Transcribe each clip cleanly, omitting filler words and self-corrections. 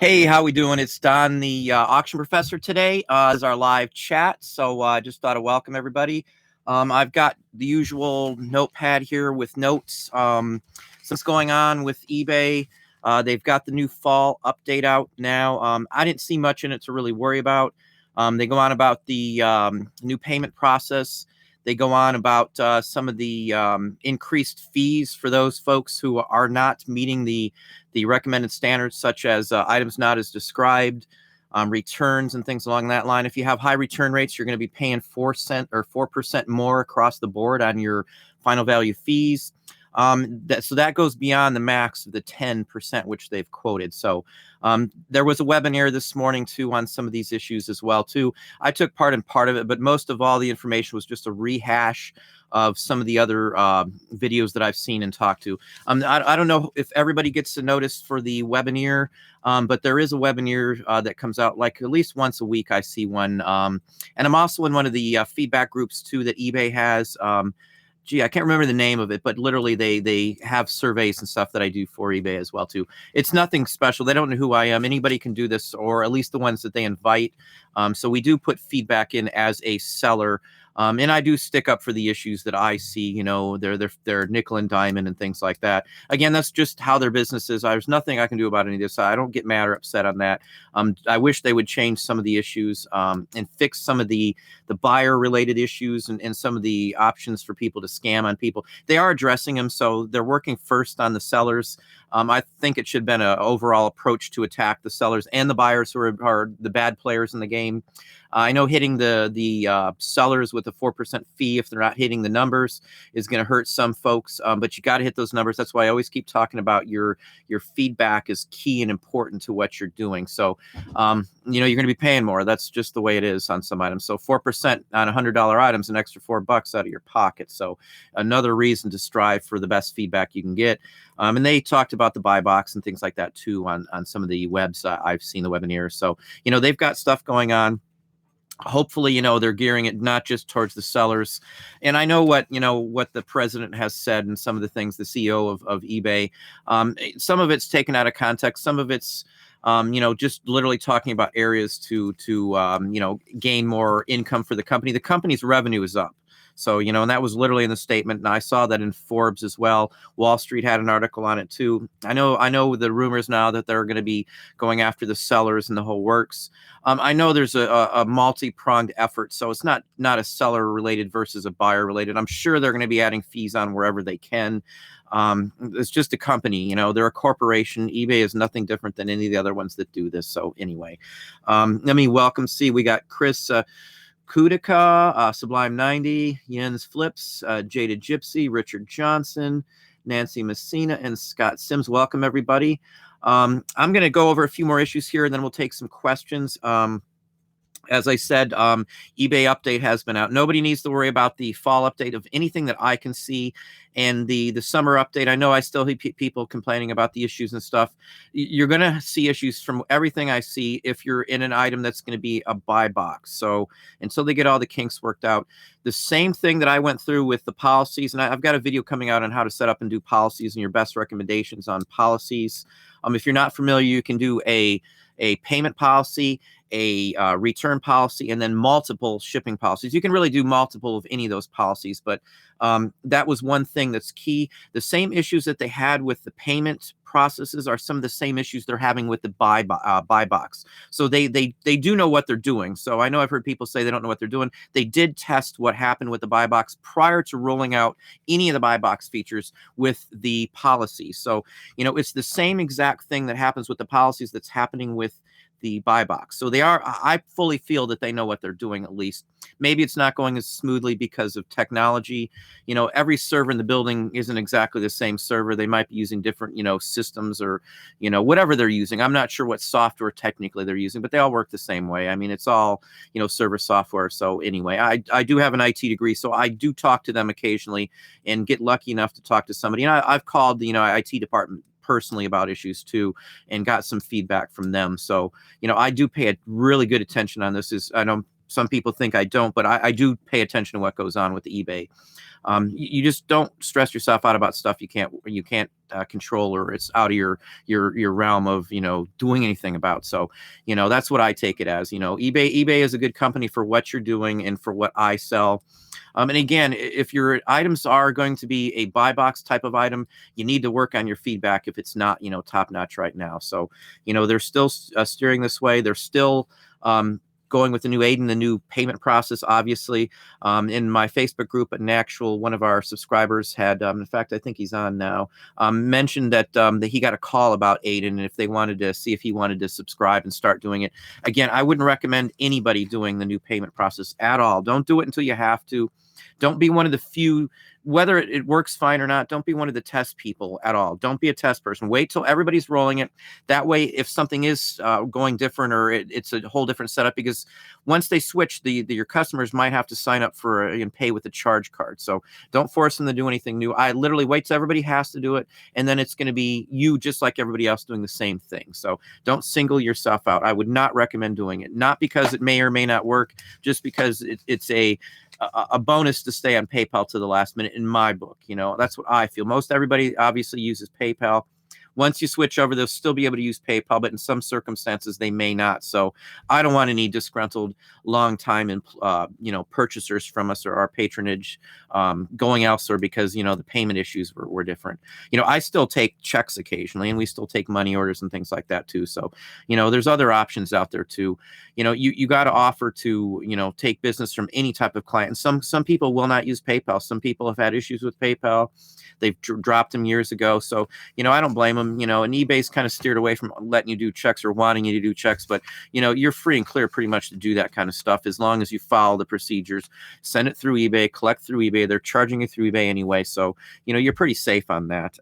Hey, how we doing? It's Don, the auction professor today. This is our live chat, so I just thought to welcome everybody. I've got the usual notepad here with notes. What's going on with eBay? They've got the new fall update out now. I didn't see much in it to really worry about. They go on about the new payment process. They go on about some of the increased fees for those folks who are not meeting the recommended standards, such as items not as described, returns, and things along that line. If you have high return rates, you're going to be paying 4% more across the board on your final value fees. So that goes beyond the max of the 10%, which they've quoted. So there was a webinar this morning too on some of these issues as well too. I took part in part of it, but most of all the information was just a rehash of some of the other videos that I've seen and talked to. I don't know if everybody gets to notice for the webinar, but there is a webinar that comes out like at least once a week. I see one, and I'm also in one of the feedback groups too that eBay has. I can't remember the name of it, but literally they have surveys and stuff that I do for eBay as well too. It's nothing special. They don't know who I am. Anybody can do this, or at least the ones that they invite. So we do put feedback in as a seller. And I do stick up for the issues that I see, you know, they're nickel and diamond and things like that. Again, that's just how their business is. There's nothing I can do about any of this. I don't get mad or upset on that. I wish they would change some of the issues and fix some of the buyer related issues and some of the options for people to scam on people. They are addressing them. So they're working first on the sellers. I think it should have been an overall approach to attack the sellers and the buyers who are the bad players in the game. I know hitting the sellers with a 4% fee if they're not hitting the numbers is going to hurt some folks, but you got to hit those numbers. That's why I always keep talking about your feedback is key and important to what you're doing. So, you know, you're going to be paying more. That's just the way it is on some items. So 4% on $100 items, an extra $4 out of your pocket. So another reason to strive for the best feedback you can get. And they talked about the buy box and things like that too on some of the webs I've seen the webinars. So, you know, they've got stuff going on. Hopefully, you know, they're gearing it not just towards the sellers. And I know what the president has said and some of the things, the CEO of eBay, some of it's taken out of context. Some of it's, you know, just literally talking about areas to you know, gain more income for the company. The company's revenue is up. So, you know, and that was literally in the statement. And I saw that in Forbes as well. Wall Street had an article on it too. I know the rumors now that they're going to be going after the sellers and the whole works. I know there's a multi-pronged effort. So it's not a seller related versus a buyer related. I'm sure they're going to be adding fees on wherever they can. It's just a company, you know, they're a corporation. eBay is nothing different than any of the other ones that do this. So anyway, let me welcome, we got Chris, Kudika, Sublime 90, Jens Flips, Jada Gypsy, Richard Johnson, Nancy Messina, and Scott Sims. Welcome, everybody. I'm going to go over a few more issues here, and then we'll take some questions. As I said, eBay update has been out. Nobody needs to worry about the fall update of anything that I can see. And the summer update, I know I still hear people complaining about the issues and stuff. You're going to see issues from everything I see if you're in an item that's going to be a buy box. So until they get all the kinks worked out, the same thing that I went through with the policies, and I've got a video coming out on how to set up and do policies and your best recommendations on policies. If you're not familiar, you can do a payment policy, a return policy, and then multiple shipping policies. You can really do multiple of any of those policies, but that was one thing that's key. The same issues that they had with the payment processes are some of the same issues they're having with the buy box. So they do know what they're doing. So I know I've heard people say they don't know what they're doing. They did test what happened with the buy box prior to rolling out any of the buy box features with the policy. So, you know, it's the same exact thing that happens with the policies that's happening with the buy box. So I fully feel that they know what they're doing, at least. Maybe it's not going as smoothly because of technology. You know, every server in the building isn't exactly the same server. They might be using different, you know, systems or, you know, whatever they're using. I'm not sure what software technically they're using, but they all work the same way. I mean, it's all, you know, server software. So anyway, I do have an IT degree, so I do talk to them occasionally and get lucky enough to talk to somebody. And I've called the, you know, IT department personally about issues too and got some feedback from them. So, you know, I do pay a really good attention on this. I know some people think I don't, but I do pay attention to what goes on with eBay. You just don't stress yourself out about stuff you can't control, or it's out of your realm of doing anything about. So that's what I take it as. eBay is a good company for what you're doing and for what I sell. And again, if your items are going to be a buy box type of item, you need to work on your feedback if it's not top notch right now. So they're still steering this way. They're still going with the new Aiden, the new payment process, obviously. In my Facebook group, one of our subscribers had, in fact, I think he's on now, mentioned that he got a call about Aiden, and if they wanted to see if he wanted to subscribe and start doing it. Again, I wouldn't recommend anybody doing the new payment process at all. Don't do it until you have to. Don't be one of the few, whether it works fine or not, don't be one of the test people at all. Don't be a test person. Wait till everybody's rolling it. That way, if something is going different, or it's a whole different setup, because once they switch, your customers might have to sign up for and pay with a charge card. So don't force them to do anything new. I literally wait till everybody has to do it, and then it's going to be you just like everybody else doing the same thing. So don't single yourself out. I would not recommend doing it. Not because it may or may not work, just because it's a bonus to stay on PayPal to the last minute, in my book. That's what I feel. Most everybody obviously uses PayPal. Once you switch over, they'll still be able to use PayPal, but in some circumstances they may not. So I don't want any disgruntled long-time purchasers from us, or our patronage going elsewhere because the payment issues were different. I still take checks occasionally, and we still take money orders and things like that too. So there's other options out there too. You got to offer to take business from any type of client. And some people will not use PayPal. Some people have had issues with PayPal. They've dropped them years ago. So I don't blame them. And eBay's kind of steered away from letting you do checks or wanting you to do checks, but you're free and clear pretty much to do that kind of stuff as long as you follow the procedures. Send it through eBay, collect through eBay. They're charging you through eBay anyway, so you're pretty safe on that.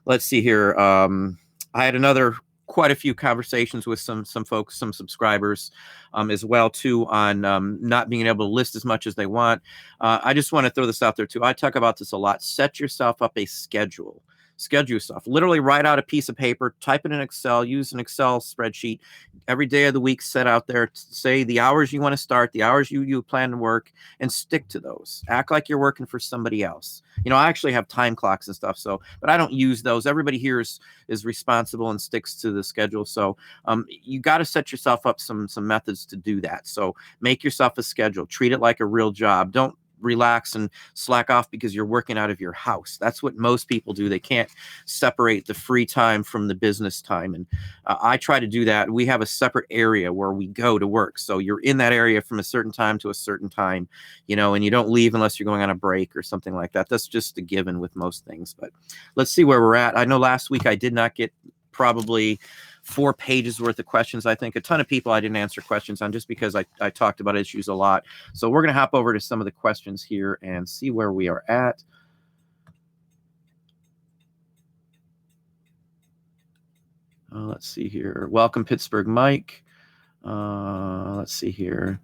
Let's see here. I had quite a few conversations with some folks, some subscribers as well too, on not being able to list as much as they want. I just want to throw this out there too. I talk about this a lot. Set yourself up a schedule. Schedule yourself. Literally write out a piece of paper, type it in Excel, use an Excel spreadsheet. Every day of the week, set out there, say the hours you want to start, the hours you plan to work, and stick to those. Act like you're working for somebody else. I actually have time clocks and stuff, but I don't use those. Everybody here is responsible and sticks to the schedule. So you got to set yourself up some methods to do that. So make yourself a schedule. Treat it like a real job. Don't relax and slack off because you're working out of your house. That's what most people do. They can't separate the free time from the business time. And I try to do that. We have a separate area where we go to work. So you're in that area from a certain time to a certain time, and you don't leave unless you're going on a break or something like that. That's just a given with most things. But let's see where we're at. I know last week I did not get probably 4 pages worth of questions. I think a ton of people I didn't answer questions on just because I talked about issues a lot. So we're going to hop over to some of the questions here and see where we are at. Let's see here. Welcome, Pittsburgh Mike. Let's see here.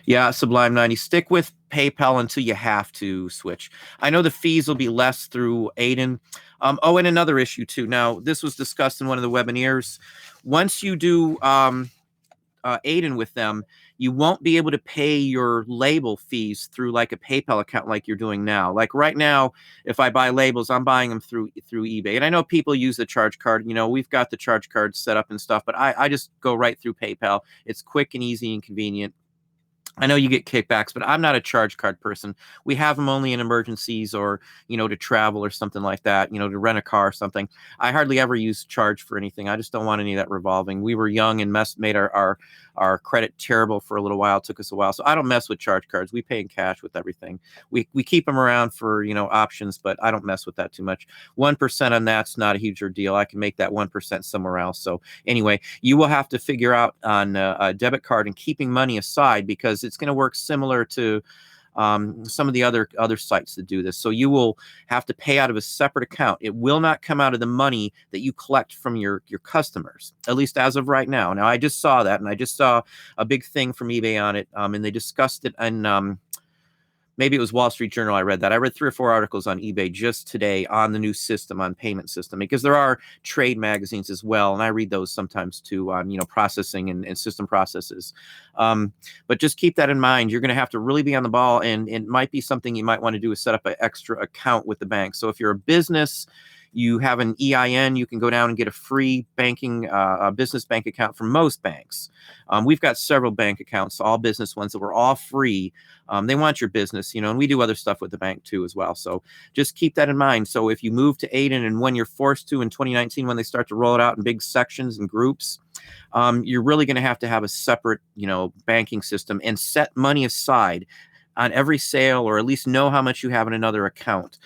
Yeah, Sublime 90. Stick with PayPal until you have to switch. I know the fees will be less through Aiden. And another issue too. Now, this was discussed in one of the webinars. Once you do Aiden with them, you won't be able to pay your label fees through like a PayPal account like you're doing now. Like right now, if I buy labels, I'm buying them through eBay. And I know people use the charge card. We've got the charge card set up and stuff, but I just go right through PayPal. It's quick and easy and convenient. I know you get kickbacks, but I'm not a charge card person. We have them only in emergencies or, to travel or something like that, to rent a car or something. I hardly ever use charge for anything. I just don't want any of that revolving. We were young and made our credit terrible for a little while. It took us a while. So I don't mess with charge cards. We pay in cash with everything. We keep them around for, options, but I don't mess with that too much. 1% on that's not a huge deal. I can make that 1% somewhere else. So anyway, you will have to figure out on a debit card and keeping money aside, because it's going to work similar to some of the other sites that do this. So you will have to pay out of a separate account. It will not come out of the money that you collect from your customers, at least as of right now. Now, I just saw that, and I just saw a big thing from eBay on it, and they discussed it in maybe it was Wall Street Journal. I read that. I read 3 or 4 articles on eBay just today on the new system, on payment system, because there are trade magazines as well, and I read those sometimes too on processing and system processes. But just keep that in mind. You're going to have to really be on the ball, and it might be something you might want to do is set up an extra account with the bank. So if you're a business, you have an EIN, you can go down and get a free banking, business bank account from most banks. We've got several bank accounts, all business ones that were all free. They want your business, and we do other stuff with the bank too as well. So just keep that in mind. So if you move to Aiden, and when you're forced to in 2019, when they start to roll it out in big sections and groups, you're really going to have a separate, banking system and set money aside on every sale, or at least know how much you have in another account.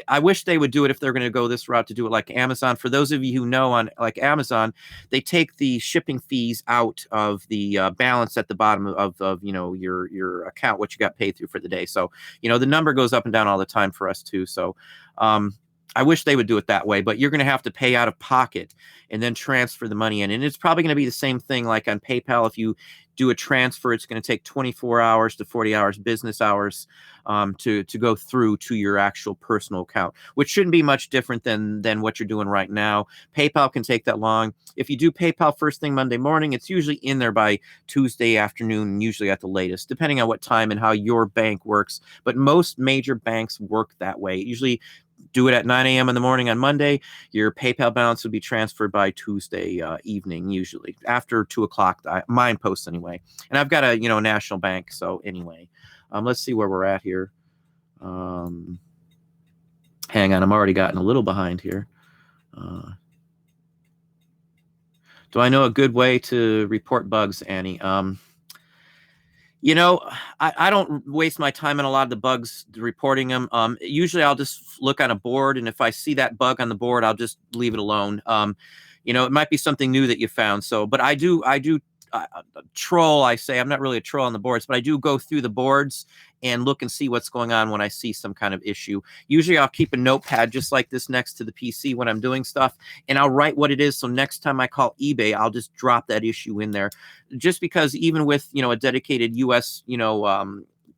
I wish they would do it if they're going to go this route, to do it like Amazon. For those of you who know, on like Amazon, they take the shipping fees out of the balance at the bottom of your account, what you got paid through for the day. So the number goes up and down all the time for us too. So I wish they would do it that way, but you're going to have to pay out of pocket and then transfer the money in. And it's probably going to be the same thing like on PayPal. If you do a transfer, it's going to take 24 hours to 40 hours business hours to go through to your actual personal account, which shouldn't be much different than what you're doing right now. PayPal can take that long. If you do PayPal first thing Monday morning, it's usually in there by Tuesday afternoon, usually at the latest, depending on what time and how your bank works. But most major banks work that way. Usually do it at 9 a.m. in the morning on Monday. Your PayPal balance would be transferred by Tuesday evening, usually after 2 o'clock. Mine posts anyway. And I've got a national bank. So anyway, let's see where we're at here. Hang on, I'm already gotten a little behind here. Do I know a good way to report bugs, Annie? I don't waste my time on a lot of the bugs, reporting them. Usually I'll just look on a board, and if I see that bug on the board, I'll just leave it alone. It might be something new that you found. So, but I do troll. I say I'm not really a troll on the boards, but I do go through the boards and look and see what's going on when I see some kind of issue. Usually I'll keep a notepad just like this next to the PC when I'm doing stuff, and I'll write what it is. So next time I call eBay, I'll just drop that issue in there, just because even with, a dedicated US,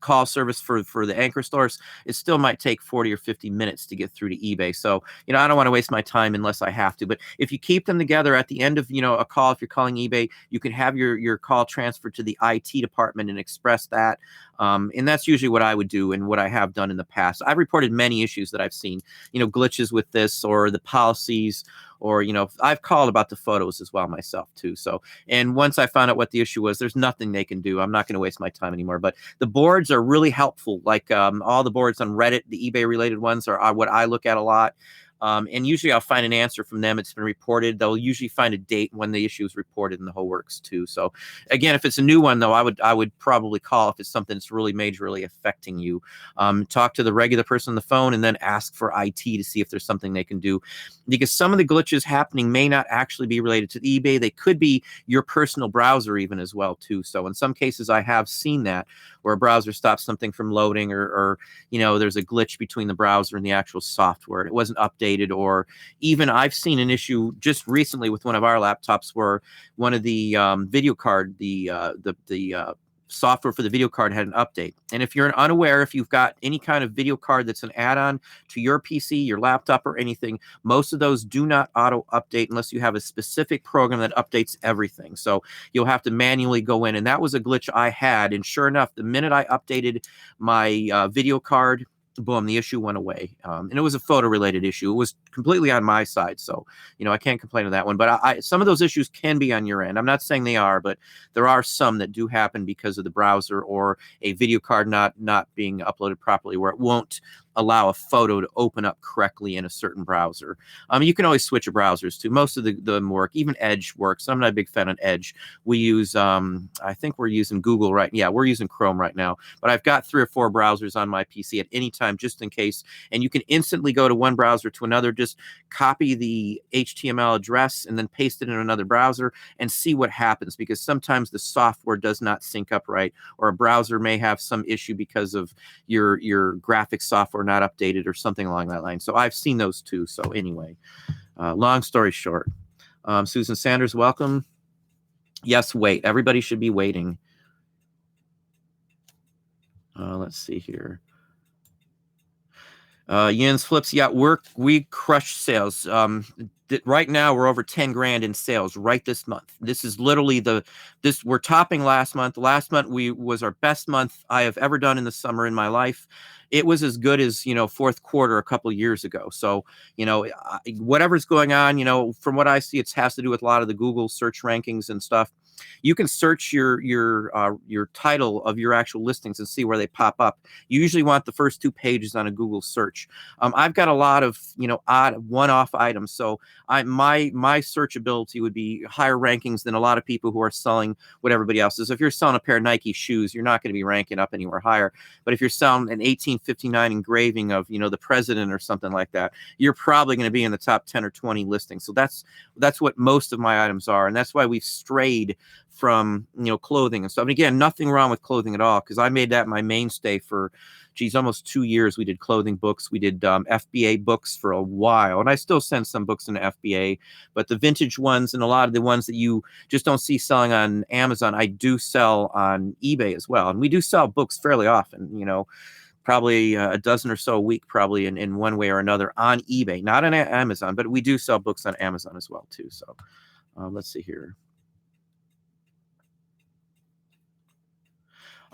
call service for the anchor stores, it still might take 40 or 50 minutes to get through to eBay. So, I don't want to waste my time unless I have to. But if you keep them together at the end of, a call, if you're calling eBay, you can have your call transferred to the IT department and express that. And that's usually what I would do and what I have done in the past. I've reported many issues that I've seen, glitches with this or the policies, or, I've called about the photos as well myself too. So, and once I found out what the issue was, there's nothing they can do. I'm not going to waste my time anymore. But the boards are really helpful. Like all the boards on Reddit, the eBay related ones are what I look at a lot. And usually I'll find an answer from them. It's been reported. They'll usually find a date when the issue is reported in the whole works too. So again, if it's a new one though, I would probably call if it's something that's really majorly affecting you. Talk to the regular person on the phone and then ask for IT to see if there's something they can do. Because some of the glitches happening may not actually be related to eBay. They could be your personal browser even as well too. So in some cases I have seen that, where a browser stops something from loading, or there's a glitch between the browser and the actual software. It wasn't updated, or even I've seen an issue just recently with one of our laptops where one of the video card, the software for the video card had an update. And if you're unaware, if you've got any kind of video card that's an add-on to your PC, your laptop, or anything, most of those do not auto update unless you have a specific program that updates everything. So you'll have to manually go in. And that was a glitch I had. And sure enough, the minute I updated my video card, boom, the issue went away. And it was a photo related issue. It was completely on my side. So, I can't complain on that one, but some of those issues can be on your end. I'm not saying they are, but there are some that do happen because of the browser or a video card not being uploaded properly, where it won't allow a photo to open up correctly in a certain browser. You can always switch your browsers too. Most of them work. Even Edge works. I'm not a big fan of Edge. We use, I think we're using Google right. Yeah, we're using Chrome right now. But I've got 3 or 4 browsers on my PC at any time, just in case. And you can instantly go to one browser to another. Just copy the HTML address and then paste it in another browser and see what happens. Because sometimes the software does not sync up right, or a browser may have some issue because of your graphics software not updated or something along that line. So I've seen those too. So anyway, long story short, Susan Sanders, welcome. Yes, wait. Everybody should be waiting. Let's see here. Yin's flips. Yeah, we crush sales. Right now we're over 10 grand in sales right this month. This is literally we're topping last month. Last month was our best month I have ever done in the summer in my life. It was as good as, fourth quarter a couple of years ago. So, whatever's going on, from what I see, it has to do with a lot of the Google search rankings and stuff. You can search your title of your actual listings and see where they pop up. You usually want the first 2 pages on a Google search. I've got a lot of odd one-off items, so my searchability would be higher rankings than a lot of people who are selling what everybody else is. If you're selling a pair of Nike shoes, you're not going to be ranking up anywhere higher. But if you're selling an 1859 engraving of the president or something like that, you're probably going to be in the top 10 or 20 listings. So that's what most of my items are, and that's why we've strayed from clothing and stuff. And again, nothing wrong with clothing at all, because I made that my mainstay for almost 2 years. We did clothing books. We did FBA books for a while, and I still send some books into FBA, but the vintage ones and a lot of the ones that you just don't see selling on Amazon, I do sell on eBay as well. And we do sell books fairly often, probably a dozen or so a week, probably in one way or another on eBay, not on Amazon, but we do sell books on Amazon as well too. So let's see here.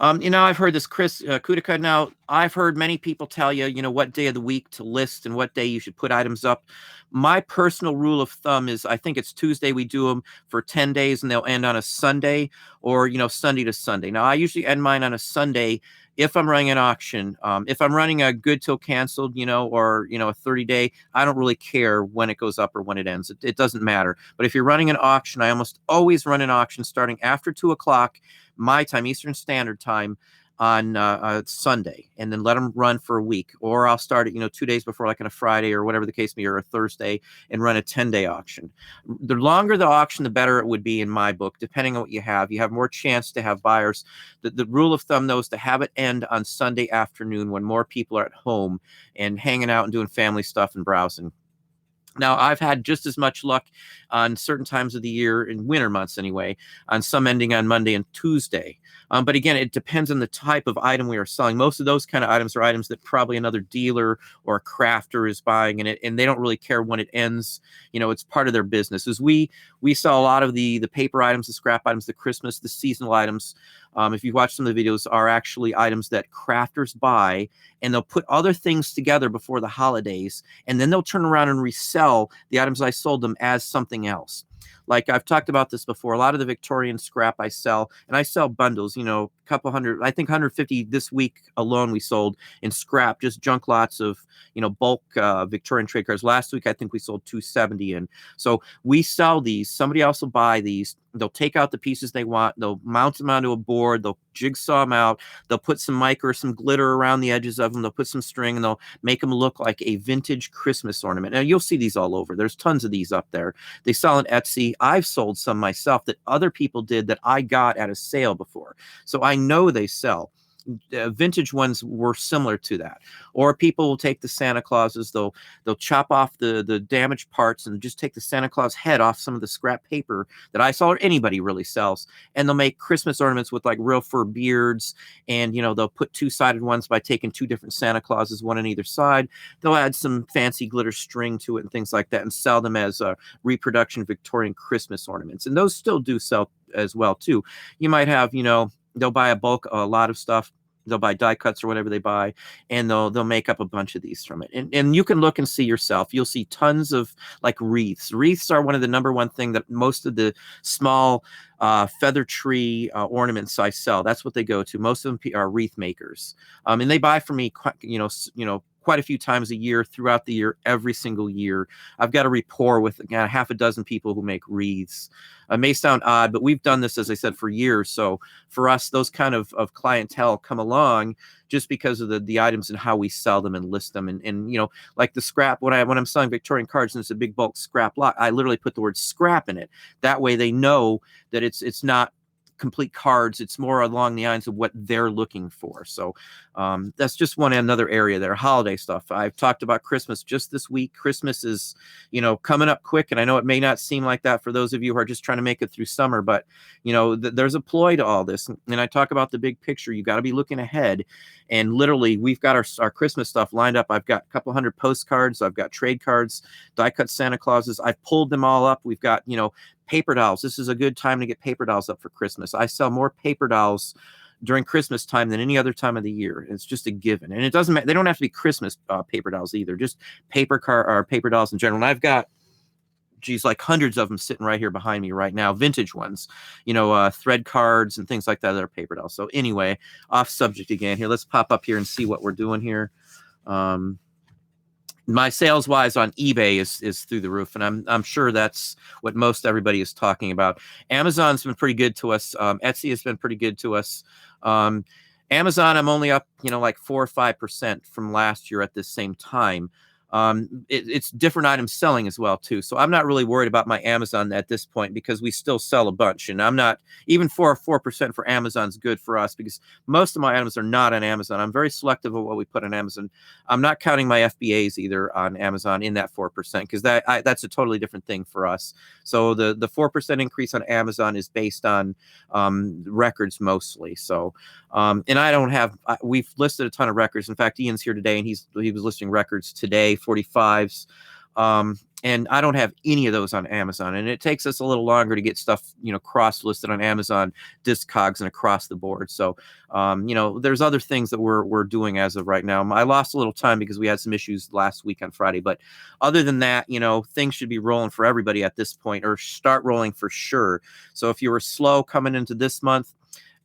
I've heard this, Chris Kudica. Now, I've heard many people tell you, what day of the week to list and what day you should put items up. My personal rule of thumb is I think it's Tuesday we do them for 10 days and they'll end on a Sunday, or, Sunday to Sunday. Now, I usually end mine on a Sunday if I'm running an auction. If I'm running a good till canceled, or, a 30-day, I don't really care when it goes up or when it ends. It doesn't matter. But if you're running an auction, I almost always run an auction starting after 2 o'clock my time, Eastern Standard Time, on Sunday, and then let them run for a week. Or I'll start it, 2 days before, like on a Friday or whatever the case may be, or a Thursday, and run a 10-day auction. The longer the auction, the better it would be in my book, depending on what you have. You have more chance to have buyers. The rule of thumb, though, is to have it end on Sunday afternoon when more people are at home and hanging out and doing family stuff and browsing. Now, I've had just as much luck on certain times of the year, in winter months anyway, on some ending on Monday and Tuesday. But again, it depends on the type of item we are selling. Most of those kind of items are items that probably another dealer or a crafter is buying, and they don't really care when it ends. It's part of their business. As we sell a lot of the paper items, the scrap items, the Christmas, the seasonal items. If you watch some of the videos, are actually items that crafters buy, and they'll put other things together before the holidays, and then they'll turn around and resell the items I sold them as something else. Like I've talked about this before, a lot of the Victorian scrap I sell, and I sell bundles, a couple hundred, I think 150 this week alone we sold in scrap, just junk lots of, bulk Victorian trade cards. Last week, I think we sold 270 in. So we sell these. Somebody else will buy these. They'll take out the pieces they want. They'll mount them onto a board. They'll jigsaw them out. They'll put some mica or some glitter around the edges of them. They'll put some string, and they'll make them look like a vintage Christmas ornament. Now, you'll see these all over. There's tons of these up there. They sell on Etsy. I've sold some myself that other people did that I got at a sale before. So I know they sell. Vintage ones were similar to that. Or people will take the Santa Clauses, they'll chop off the damaged parts and just take the Santa Claus head off some of the scrap paper that I saw or anybody really sells, and they'll make Christmas ornaments with like real fur beards, and they'll put 2-sided ones by taking 2 different Santa Clauses, one on either side. They'll add some fancy glitter string to it and things like that, and sell them as reproduction Victorian Christmas ornaments, and those still do sell as well too. You might have, they'll buy a lot of stuff. They'll buy die cuts or whatever they buy, and they'll make up a bunch of these from it. And you can look and see yourself. You'll see tons of like wreaths. Wreaths are one of the number one thing that most of the small feather tree ornaments I sell. That's what they go to. Most of them are wreath makers, and they buy from me, quite a few times a year throughout the year, every single year. I've got a rapport with half a dozen people who make wreaths. It may sound odd, but we've done this, as I said, for years. So for us, those kind of clientele come along just because of the items and how we sell them and list them. And like the scrap, when I'm selling Victorian cards and it's a big bulk scrap lot, I literally put the word scrap in it. That way they know that it's not complete cards. It's more along the lines of what they're looking for. So that's just another area there. Holiday stuff. I've talked about Christmas just this week. Christmas is, coming up quick. And I know it may not seem like that for those of you who are just trying to make it through summer, but there's a ploy to all this. And I talk about the big picture. You got to be looking ahead. And literally, we've got our Christmas stuff lined up. I've got a couple hundred postcards. I've got trade cards, die cut Santa Clauses. I've pulled them all up. We've got, paper dolls. This is a good time to get paper dolls up for Christmas. I sell more paper dolls during Christmas time than any other time of the year. It's just a given. And it doesn't matter. They don't have to be Christmas paper dolls either, just paper dolls in general. And I've got, like hundreds of them sitting right here behind me right now, vintage ones, thread cards and things like that are paper dolls. So anyway, off subject again here. Let's pop up here and see what we're doing here. My sales wise on eBay is through the roof, and I'm sure that's what most everybody is talking about. Amazon's been pretty good to us. Etsy has been pretty good to us. Amazon, I'm only up, like 4 or 5% from last year at this same time. It's different items selling as well too. So I'm not really worried about my Amazon at this point because we still sell a bunch, and I'm not even 4% for Amazon's good for us because most of my items are not on Amazon. I'm very selective of what we put on Amazon. I'm not counting my FBAs either on Amazon in that 4% because that's a totally different thing for us. So the 4% increase on Amazon is based on records mostly. So and I don't have, we've listed a ton of records. In fact, Ian's here today and he was listing records today, 45s. And I don't have any of those on Amazon, and it takes us a little longer to get stuff, cross listed on Amazon, Discogs and across the board. So, there's other things that we're doing as of right now. I lost a little time because we had some issues last week on Friday, but other than that, things should be rolling for everybody at this point, or start rolling for sure. So if you were slow coming into this month,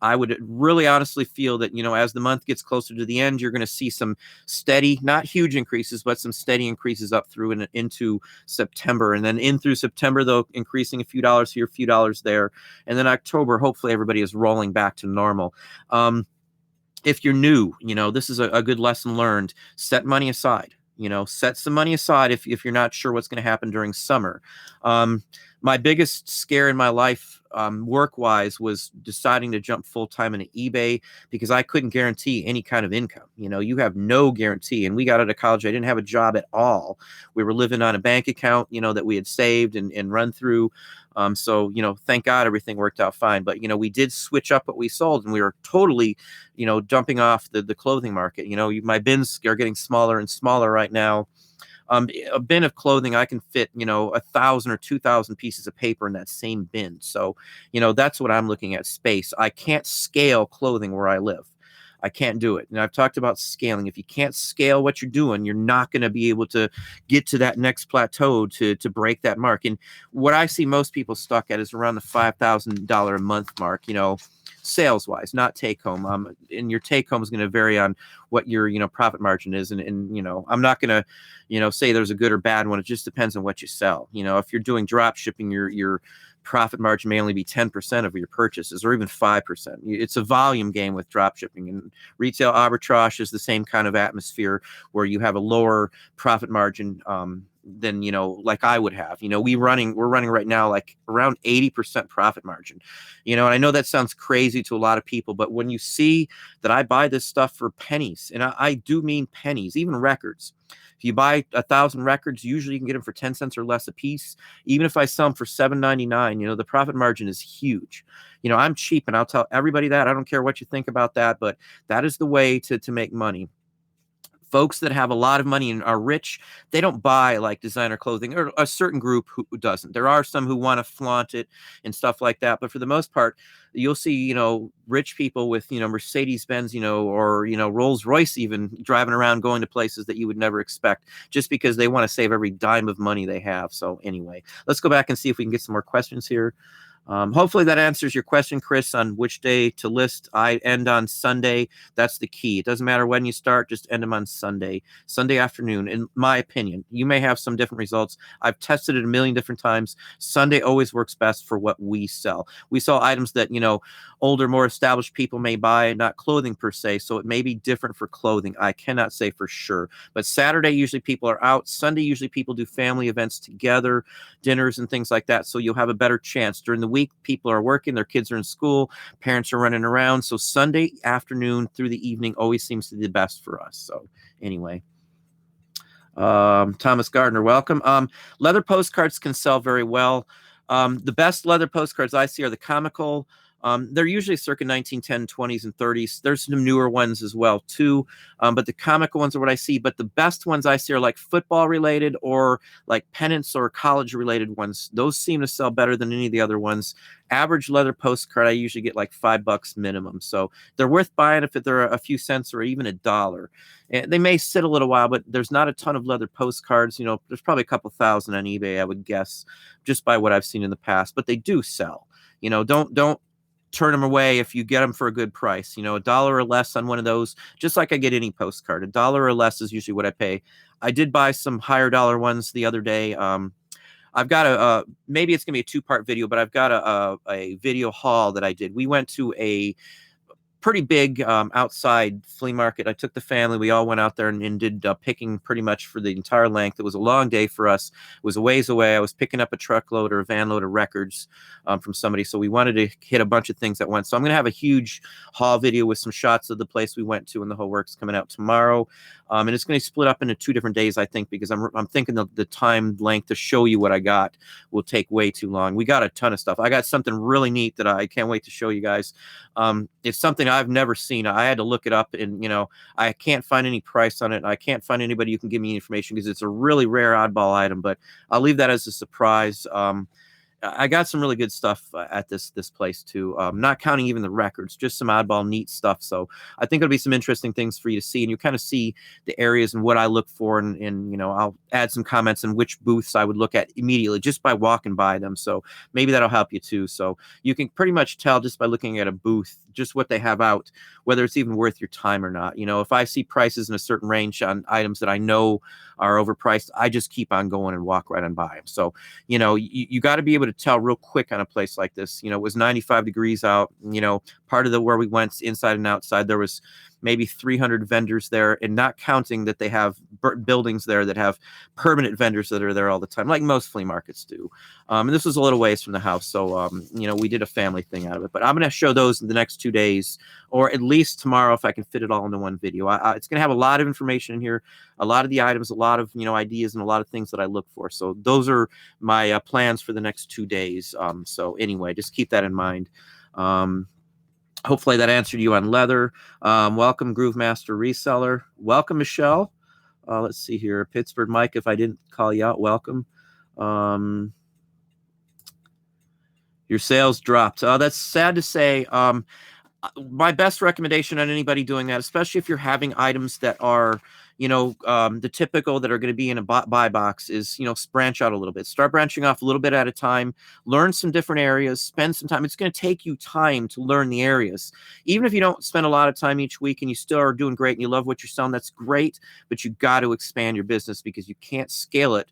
I would really honestly feel that, as the month gets closer to the end, you're going to see some steady, not huge increases, but some steady increases up through and into September. And then in through September, though, increasing a few dollars here, a few dollars there. And then October, hopefully everybody is rolling back to normal. If you're new, this is a good lesson learned. Set money aside. Set some money aside if you're not sure what's going to happen during summer. My biggest scare in my life, work-wise, was deciding to jump full-time into eBay because I couldn't guarantee any kind of income. You have no guarantee. And we got out of college. I didn't have a job at all. We were living on a bank account, that we had saved and run through. So, thank God everything worked out fine. But, we did switch up what we sold, and we were totally, dumping off the clothing market. My bins are getting smaller and smaller right now. A bin of clothing, I can fit, 1,000 or 2,000 pieces of paper in that same bin. So, that's what I'm looking at, space. I can't scale clothing where I live. I can't do it. And I've talked about scaling. If you can't scale what you're doing, you're not going to be able to get to that next plateau to break that mark. And what I see most people stuck at is around the $5,000 a month mark, sales wise, not take home. And your take home is going to vary on what your, profit margin is. And I'm not going to, say there's a good or bad one. It just depends on what you sell. If you're doing drop shipping, your profit margin may only be 10% of your purchases or even 5%. It's a volume game with drop shipping, and retail arbitrage is the same kind of atmosphere where you have a lower profit margin, than, like I would have. We're running right now like around 80% profit margin. And I know that sounds crazy to a lot of people, but when you see that I buy this stuff for pennies, and I do mean pennies, even records. If you buy 1,000 records, usually you can get them for 10 cents or less a piece. Even if I sell them for $7.99, the profit margin is huge. I'm cheap, and I'll tell everybody that. I don't care what you think about that, but that is the way to make money. Folks that have a lot of money and are rich, they don't buy like designer clothing, or a certain group who doesn't. There are some who want to flaunt it and stuff like that. But for the most part, you'll see, rich people with, Mercedes-Benz, or, Rolls-Royce even driving around going to places that you would never expect just because they want to save every dime of money they have. So anyway, let's go back and see if we can get some more questions here. Hopefully that answers your question, Chris, on which day to list. I end on Sunday. That's the key. It doesn't matter when you start, just end them on Sunday afternoon. In my opinion, you may have some different results. I've tested it a million different times. Sunday always works best for what we sell. We sell items that, older, more established people may buy, not clothing per se. So it may be different for clothing. I cannot say for sure. But Saturday, usually people are out. Sunday, usually people do family events together, dinners and things like that. So you'll have a better chance. During the week, people are working, their kids are in school, parents are running around. So Sunday afternoon through the evening always seems to be the best for us. So anyway. Thomas Gardner, welcome. Leather postcards can sell very well. The best leather postcards I see are the comical. They're usually circa 1910, 20s, and 30s. There's some newer ones as well, too. But the comical ones are what I see. But the best ones I see are like football related or like pennants or college related ones. Those seem to sell better than any of the other ones. Average leather postcard, I usually get like $5 minimum. So they're worth buying if they're a few cents or even $1. And they may sit a little while, but there's not a ton of leather postcards. You know, there's probably a couple thousand on eBay, I would guess, just by what I've seen in the past. But they do sell. You know, don't turn them away if you get them for a good price. You know, $1 or less on one of those, just like I get any postcard. $1 or less is usually what I pay. I did buy some higher dollar ones the other day. I've got maybe it's gonna be a 2-part video, but I've got a video haul that I did. We went to a pretty big outside flea market. I took the family. We all went out there and did picking pretty much for the entire length. It was a long day for us. It was a ways away. I was picking up a truckload or a van load of records from somebody. So we wanted to hit a bunch of things at once. So I'm going to have a huge haul video with some shots of the place we went to and the whole works coming out tomorrow. And it's going to split up into 2 different days, I think, because I'm thinking the time length to show you what I got will take way too long. We got a ton of stuff. I got something really neat that I can't wait to show you guys. It's something I've never seen. I had to look it up, and you know, I can't find any price on it. I can't find anybody who can give me information because it's a really rare oddball item, but I'll leave that as a surprise. I got some really good stuff at this place too. Not counting even the records, just some oddball neat stuff. So I think it'll be some interesting things for you to see, and you kind of see the areas and what I look for, and you know, I'll add some comments on which booths I would look at immediately just by walking by them. So maybe that'll help you too. So you can pretty much tell just by looking at a booth just what they have out, whether it's even worth your time or not. You know, if I see prices in a certain range on items that I know are overpriced, I just keep on going and walk right on by them. So, you know, you got to be able to tell real quick on a place like this. You know, it was 95 degrees out. You know, part of where we went inside and outside, there was maybe 300 vendors there, and not counting that they have buildings there that have permanent vendors that are there all the time, like most flea markets do. And this was a little ways from the house, so you know, we did a family thing out of it. But I'm going to show those in the next 2 days, or at least tomorrow if I can fit it all into one video. It's going to have a lot of information in here, a lot of the items, a lot of, you know, ideas, and a lot of things that I look for. So those are my plans for the next 2 days. So anyway, just keep that in mind. Hopefully that answered you on leather. Welcome, Groove Master Reseller. Welcome, Michelle. Let's see here. Pittsburgh Mike, if I didn't call you out, welcome. Your sales dropped. That's sad to say. My best recommendation on anybody doing that, especially if you're having items that are, you know, the typical that are going to be in a buy box, is, you know, branch out a little bit. Start branching off a little bit at a time. Learn some different areas. Spend some time. It's going to take you time to learn the areas. Even if you don't spend a lot of time each week and you still are doing great and you love what you're selling, that's great. But you got to expand your business, because you can't scale it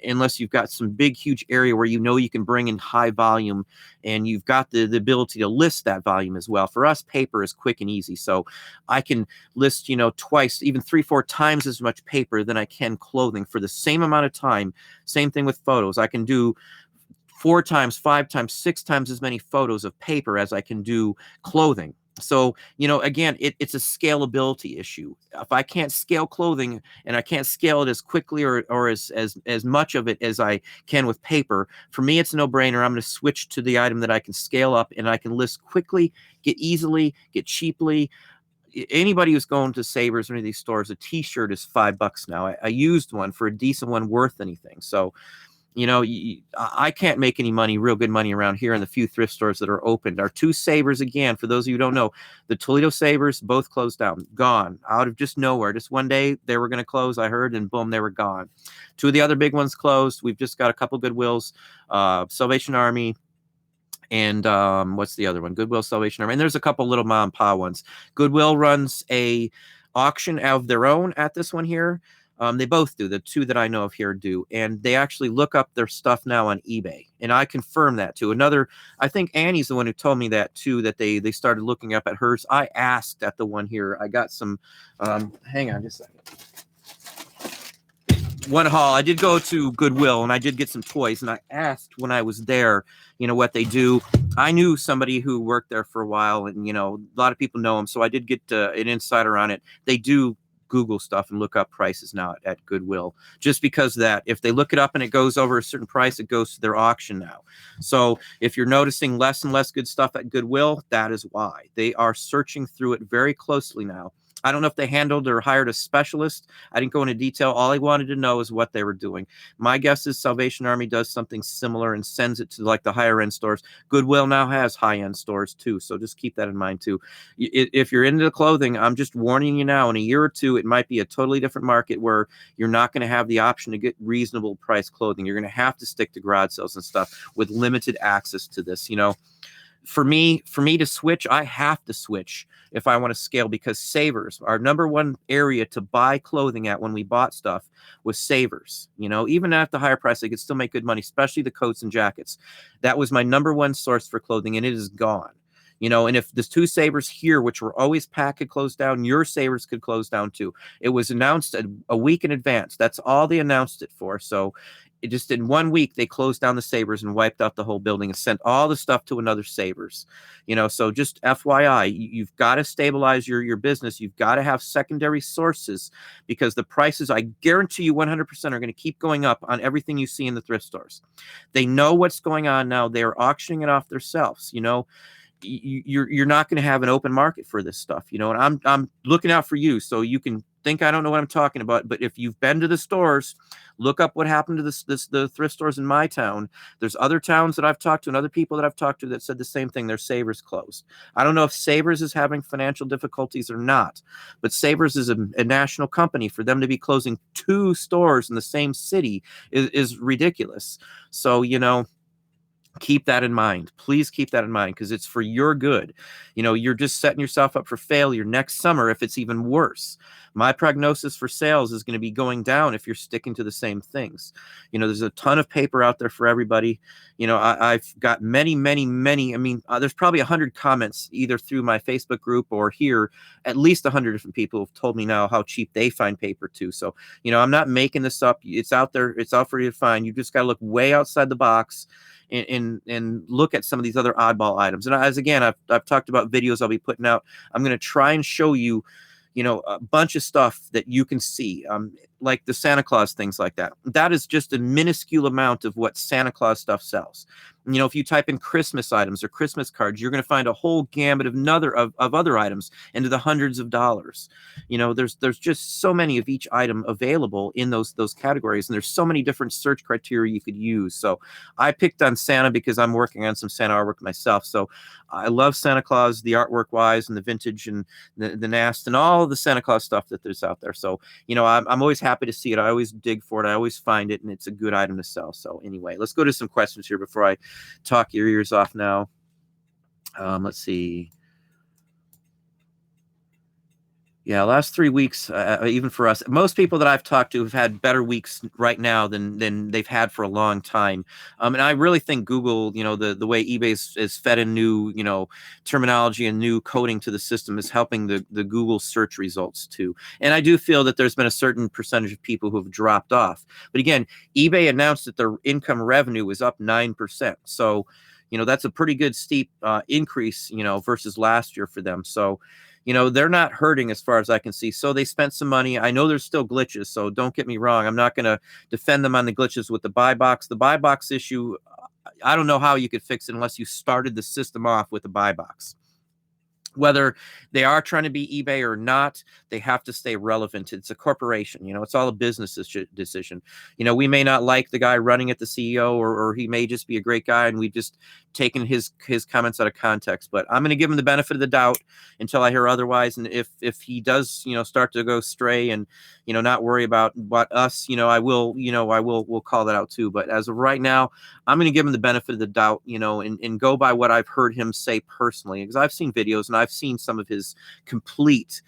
unless you've got some big, huge area where you know you can bring in high volume, and you've got the ability to list that volume as well. For us, paper is quick and easy. So I can list, you know, twice, even 3-4 times as much paper than I can clothing for the same amount of time. Same thing with photos. I can do 4 times, 5 times, 6 times as many photos of paper as I can do clothing. So, you know, again, it's a scalability issue. If I can't scale clothing and I can't scale it as quickly or as much of it as I can with paper, for me, it's a no-brainer. I'm going to switch to the item that I can scale up and I can list quickly, get easily, get cheaply. Anybody who's going to Savers or any of these stores, a t-shirt is $5 now. I used one for a decent one worth anything. So, you know, I can't make any money, real good money around here in the few thrift stores that are opened. Our 2 Savers, again, for those of you who don't know, the Toledo Savers both closed down, gone, out of just nowhere. Just one day they were going to close, I heard, and boom, they were gone. 2 of the other big ones closed. We've just got a couple Goodwills, Salvation Army, and what's the other one? Goodwill, Salvation Army. And there's a couple little mom and pop ones. Goodwill runs a auction of their own at this one here. They both do. The 2 that I know of here do. And they actually look up their stuff now on eBay. And I confirm that too. Another, I think Annie's the one who told me that too, that they started looking up at hers. I asked at the one here. I got some, hang on just a second. one haul. I did go to Goodwill and I did get some toys, and I asked when I was there, what they do. I knew somebody who worked there for a while, and a lot of people know them, so I did get an insider on it. They do Google stuff and look up prices now at Goodwill, just because that if they look it up and it goes over a certain price, it goes to their auction now. So if you're noticing less and less good stuff at Goodwill, that is why. They are searching through it very closely now. I don't know if they handled or hired a specialist. I didn't go into detail. All I wanted to know is what they were doing. My guess is Salvation Army does something similar and sends it to like the higher end stores. Goodwill now has high end stores too. So just keep that in mind too. If you're into the clothing, I'm just warning you now, in a year or two, it might be a totally different market where you're not going to have the option to get reasonable price clothing. You're going to have to stick to garage sales and stuff with limited access to this, For me to switch, I have to switch if I want to scale, because Savers, our number one area to buy clothing at when we bought stuff was Savers. Even at the higher price, they could still make good money, especially the coats and jackets. That was my number one source for clothing, and it is gone. And if the two Savers here, which were always packed, could close down, your Savers could close down too. It was announced a week in advance. That's all they announced it for. So it just in 1 week, they closed down the Savers and wiped out the whole building and sent all the stuff to another Savers. So just FYI, you've got to stabilize your business. You've got to have secondary sources, because the prices, I guarantee you 100%, are going to keep going up on everything you see in the thrift stores. They know what's going on now. They're auctioning it off themselves. You're not going to have an open market for this stuff, and I'm looking out for you, so you can think I don't know what I'm talking about. But if you've been to the stores, look up what happened to the thrift stores in my town. There's other towns that I've talked to and other people that I've talked to that said the same thing. Their Savers closed. I don't know if Savers is having financial difficulties or not, but Savers is a national company. For them to be closing 2 stores in the same city is ridiculous. So, keep that in mind. Please keep that in mind, because it's for your good. You're just setting yourself up for failure next summer if it's even worse. My prognosis for sales is going to be going down if you're sticking to the same things. There's a ton of paper out there for everybody. I've got many, there's probably 100 comments either through my Facebook group or here. At least 100 different people have told me now how cheap they find paper too. So, I'm not making this up. It's out there. It's out for you to find. You just got to look way outside the box and look at some of these other oddball items. And I've talked about videos I'll be putting out. I'm going to try and show you, a bunch of stuff that you can see, like the Santa Claus, things like that. That is just a minuscule amount of what Santa Claus stuff sells. If you type in Christmas items or Christmas cards, you're going to find a whole gamut of other items into the hundreds of dollars. There's just so many of each item available in those categories, and there's so many different search criteria you could use. So I picked on Santa because I'm working on some Santa artwork myself. So I love Santa Claus, the artwork wise, and the vintage and the nast and all the Santa Claus stuff that there's out there. So I'm always happy to see it. I always dig for it. I always find it, and it's a good item to sell. So anyway, let's go to some questions here before I talk your ears off now. Let's see. Yeah, last 3 weeks, even for us, most people that I've talked to have had better weeks right now than they've had for a long time. And I really think Google, the way eBay is fed in new, terminology and new coding to the system is helping the Google search results too. And I do feel that there's been a certain percentage of people who have dropped off. But again, eBay announced that their income revenue was up 9%. So, that's a pretty good steep increase, versus last year for them. So, they're not hurting as far as I can see. So they spent some money. I know there's still glitches, so don't get me wrong. I'm not going to defend them on the glitches with the buy box. The buy box issue, I don't know how you could fix it unless you started the system off with the buy box. Whether they are trying to be eBay or not, they have to stay relevant. It's a corporation, it's all a business decision. We may not like the guy running it, the CEO, or he may just be a great guy and we've just taken his comments out of context. But I'm going to give him the benefit of the doubt until I hear otherwise. And if he does, start to go stray and, not worry about us, we'll call that out too. But as of right now, I'm going to give him the benefit of the doubt, and go by what I've heard him say personally, because I've seen videos and I've seen some of his complete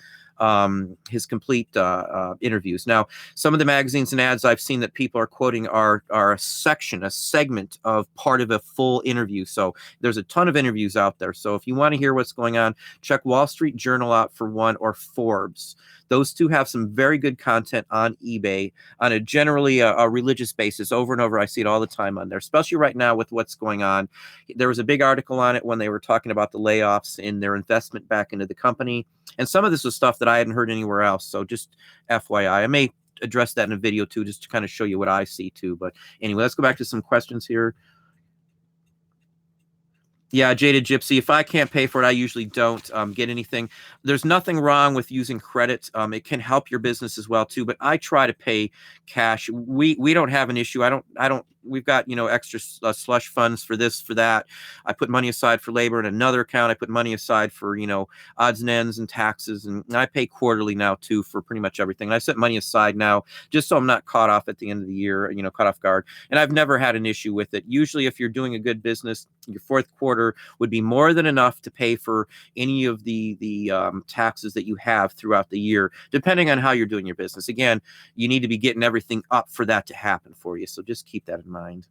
interviews. Now, some of the magazines and ads I've seen that people are quoting are a segment of part of a full interview. So there's a ton of interviews out there. So if you want to hear what's going on, check Wall Street Journal out for one, or Forbes. Those two have some very good content on eBay on a generally a religious basis. Over and over, I see it all the time on there, especially right now with what's going on. There was a big article on it when they were talking about the layoffs in their investment back into the company. And some of this was stuff that I hadn't heard anywhere else. So just FYI, I may address that in a video too, just to kind of show you what I see too. But anyway, let's go back to some questions here. Yeah, Jaded Gypsy. If I can't pay for it, I usually don't get anything. There's nothing wrong with using credit. It can help your business as well too. But I try to pay cash. We don't have an issue. I don't. We've got extra slush funds for this, for that. I put money aside for labor in another account. I put money aside for odds and ends and taxes, and I pay quarterly now too for pretty much everything. And I set money aside now just so I'm not caught off at the end of the year. Caught off guard. And I've never had an issue with it. Usually, if you're doing a good business, your fourth quarter would be more than enough to pay for any of the taxes that you have throughout the year, depending on how you're doing your business. Again, you need to be getting everything up for that to happen for you. So just keep that in mind.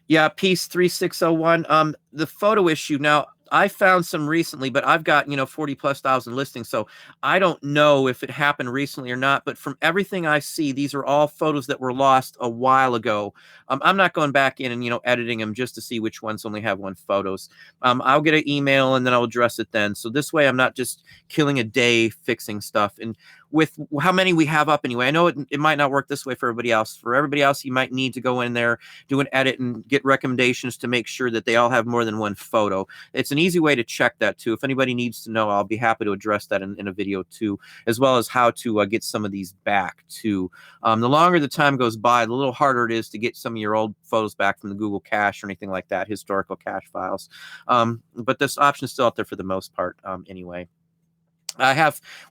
Yeah, piece 3601. The photo issue. Now, I found some recently, but I've got 40,000+ listings, so I don't know if it happened recently or not. But from everything I see, these are all photos that were lost a while ago. I'm not going back in and editing them just to see which ones only have one photos. I'll get an email and then I'll address it then. So this way, I'm not just killing a day fixing stuff. And with how many we have up anyway, I know it might not work this way for everybody else. For everybody else, you might need to go in there, do an edit, and get recommendations to make sure that they all have more than one photo. It's an easy way to check that too. If anybody needs to know, I'll be happy to address that in a video too, as well as how to get some of these back too. The longer the time goes by, the little harder it is to get some of your old photos back from the Google Cache or anything like that, historical cache files. But this option is still out there for the most part anyway.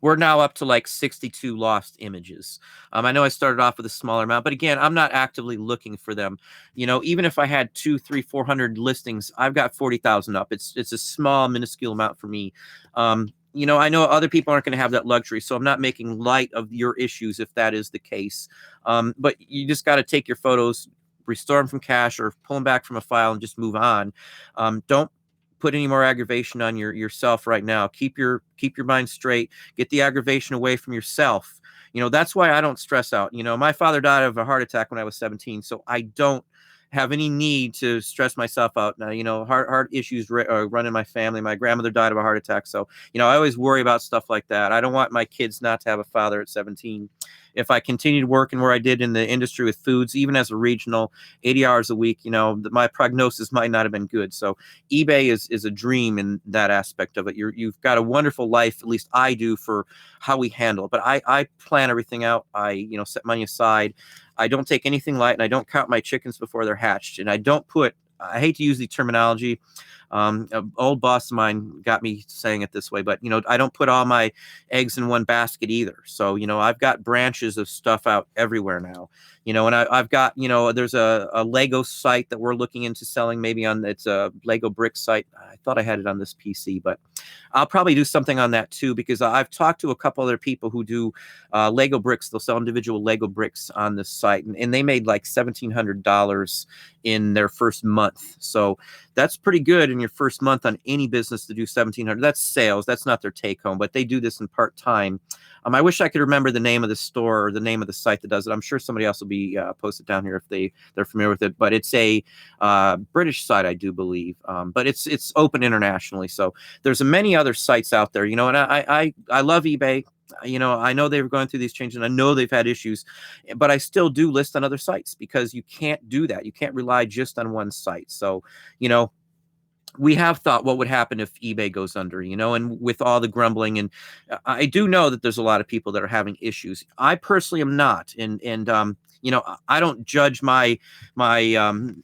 We're now up to like 62 lost images. I know I started off with a smaller amount, but again, I'm not actively looking for them. Even if I had 200, 300, 400 listings, I've got 40,000 up. It's a small, minuscule amount for me. I know other people aren't going to have that luxury, so I'm not making light of your issues if that is the case. But you just got to take your photos, restore them from cache, or pull them back from a file and just move on. Don't put any more aggravation on yourself right now. Keep your mind straight. Get the aggravation away from yourself. That's why I don't stress out. My father died of a heart attack when I was 17, so I don't have any need to stress myself out. Now, heart issues run in my family. My grandmother died of a heart attack, so I always worry about stuff like that. I don't want my kids not to have a father at 17. If I continued working where I did in the industry with foods, even as a regional, 80 hours a week, my prognosis might not have been good. So eBay is a dream in that aspect of it. You've got a wonderful life, at least I do, for how we handle it. But I plan everything out. I set money aside. I don't take anything light, and I don't count my chickens before they're hatched. And I hate to use the terminology. An old boss of mine got me saying it this way, but I don't put all my eggs in one basket either. So I've got branches of stuff out everywhere now. And I've got there's a Lego site that we're looking into selling, maybe it's a Lego brick site. I thought I had it on this PC, but I'll probably do something on that too, because I've talked to a couple other people who do Lego bricks. They'll sell individual Lego bricks on this site, and they made like $1,700 in their first month. So that's pretty good in your first month on any business to do $1,700. That's sales. That's not their take home, but they do this in part time. I wish I could remember the name of the store or the name of the site that does it. I'm sure somebody else will be posted down here if they're familiar with it. But it's a British site, I do believe. But it's open internationally. So there's many other sites out there. And I love eBay. I know they were going through these changes, and I know they've had issues, but I still do list on other sites because you can't do that. You can't rely just on one site. So, we have thought what would happen if eBay goes under, and with all the grumbling. And I do know that there's a lot of people that are having issues. I personally am not. And I don't judge my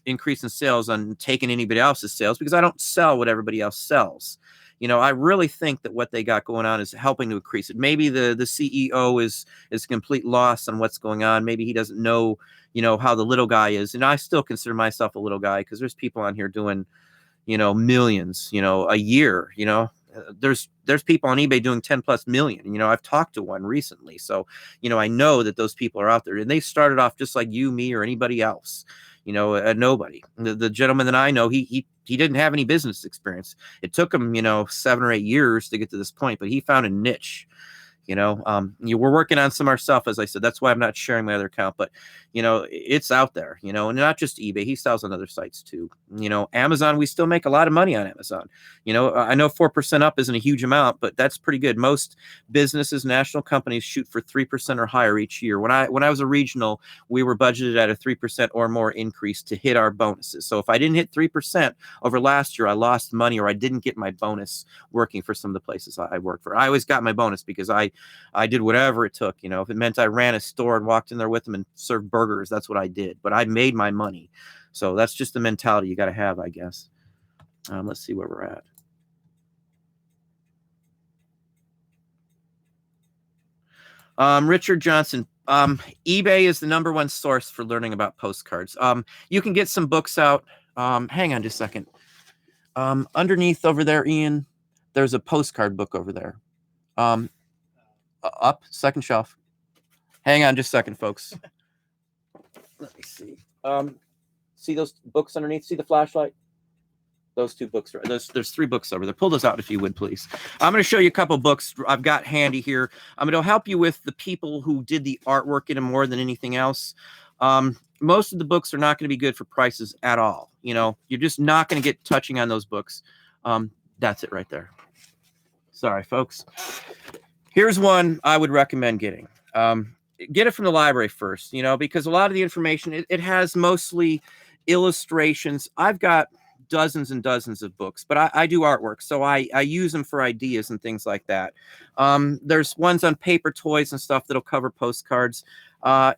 increase in sales on taking anybody else's sales, because I don't sell what everybody else sells. I really think that what they got going on is helping to increase it. Maybe the CEO is a complete loss on what's going on. Maybe he doesn't know, how the little guy is. And I still consider myself a little guy, because there's people on here doing millions, a year. There's people on eBay doing 10+ million. I've talked to one recently. So, I know that those people are out there, and they started off just like you, me, or anybody else. a nobody. The gentleman that I know, he didn't have any business experience. It took him, 7 or 8 years to get to this point, but he found a niche. We're working on some ourselves, as I said. That's why I'm not sharing my other account, but it's out there, and not just eBay. He sells on other sites too. Amazon, we still make a lot of money on Amazon. I know 4% up isn't a huge amount, but that's pretty good. Most businesses, national companies shoot for 3% or higher each year. When I was a regional, we were budgeted at a 3% or more increase to hit our bonuses. So if I didn't hit 3% over last year, I lost money, or I didn't get my bonus working for some of the places I worked for. I always got my bonus because I did whatever it took. If it meant I ran a store and walked in there with them and served burgers, that's what I did. But I made my money. So that's just the mentality you got to have, I guess. Let's see where we're at. Richard Johnson, eBay is the #1 source for learning about postcards. You can get some books out. Hang on just a second. Underneath over there, Ian, there's a postcard book over there. Up, second shelf. Hang on just a second, folks. Let me see. See those books underneath? See the flashlight? Those 2 books. There's 3 books over there. Pull those out if you would, please. I'm going to show you a couple books I've got handy here. I'm going to help you with the people who did the artwork in them more than anything else. Most of the books are not going to be good for prices at all. You're just not going to get touching on those books. That's it right there. Sorry, folks. Here's one I would recommend getting. Get it from the library first, because a lot of the information, it has mostly illustrations. I've got dozens and dozens of books, but I do artwork, so I use them for ideas and things like that. There's ones on paper toys and stuff that'll cover postcards.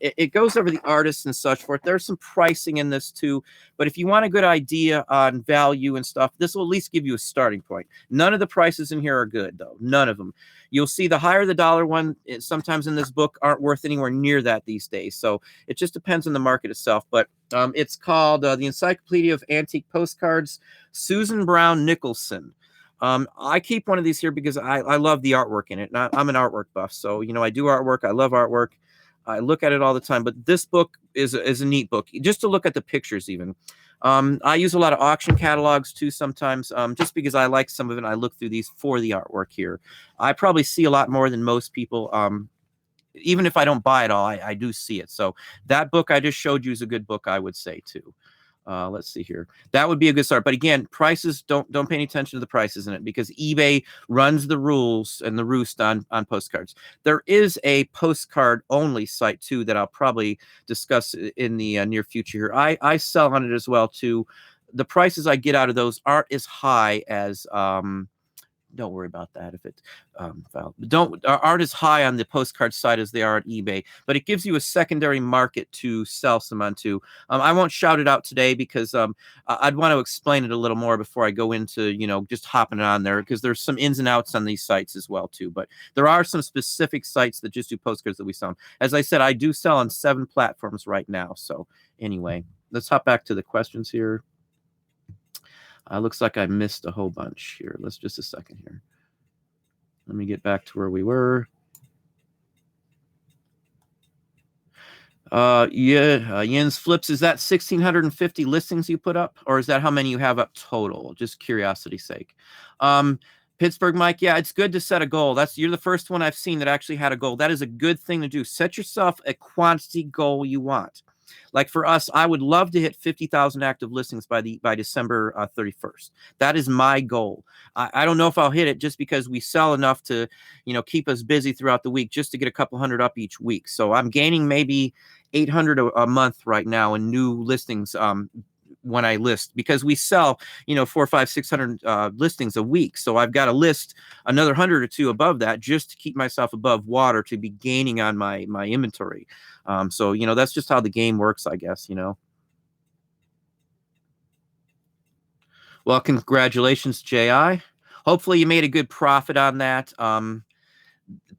It goes over the artists and such forth. There's some pricing in this too, but if you want a good idea on value and stuff, this will at least give you a starting point. None of the prices in here are good, though. None of them. You'll see the higher the dollar one, sometimes in this book aren't worth anywhere near that these days. So it just depends on the market itself. But it's called The Encyclopedia of Antique Postcards, Susan Brown Nicholson. I keep one of these here because I love the artwork in it. I'm an artwork buff, so I do artwork. I love artwork. I look at it all the time, but this book is a neat book, just to look at the pictures even. I use a lot of auction catalogs too sometimes, just because I like some of it, and I look through these for the artwork here. I probably see a lot more than most people. Even if I don't buy it all, I do see it. So that book I just showed you is a good book, I would say too. Let's see here. That would be a good start. But again, prices, don't pay any attention to the prices in it, because eBay runs the rules and the roost on postcards. There is a postcard only site too that I'll probably discuss in the near future here. I sell on it as well too. The prices I get out of those aren't as high as don't worry about that if it aren't as high on the postcard side as they are on eBay, but it gives you a secondary market to sell some onto. I won't shout it out today because I'd want to explain it a little more before I go into just hopping it on there, because there's some ins and outs on these sites as well too. But there are some specific sites that just do postcards that we sell on. As I said, I do sell on 7 platforms right now. So anyway, let's hop back to the questions here. Looks like I missed a whole bunch here. Let's just a second here. Let me get back to where we were. Jens Flips, is that 1,650 listings you put up, or is that how many you have up total? Just curiosity's sake. Pittsburgh Mike, yeah, it's good to set a goal. You're the first one I've seen that actually had a goal. That is a good thing to do. Set yourself a quantity goal you want. Like for us, I would love to hit 50,000 active listings by December 31st. That is my goal. I don't know if I'll hit it, just because we sell enough to, keep us busy throughout the week, just to get a couple hundred up each week. So I'm gaining maybe 800 a month right now in new listings when I list, because we sell, 400, 500, 600 listings a week. So I've got to list another 100 or 2 above that, just to keep myself above water, to be gaining on my inventory. So, that's just how the game works, I guess, Well, congratulations, J.I. Hopefully you made a good profit on that.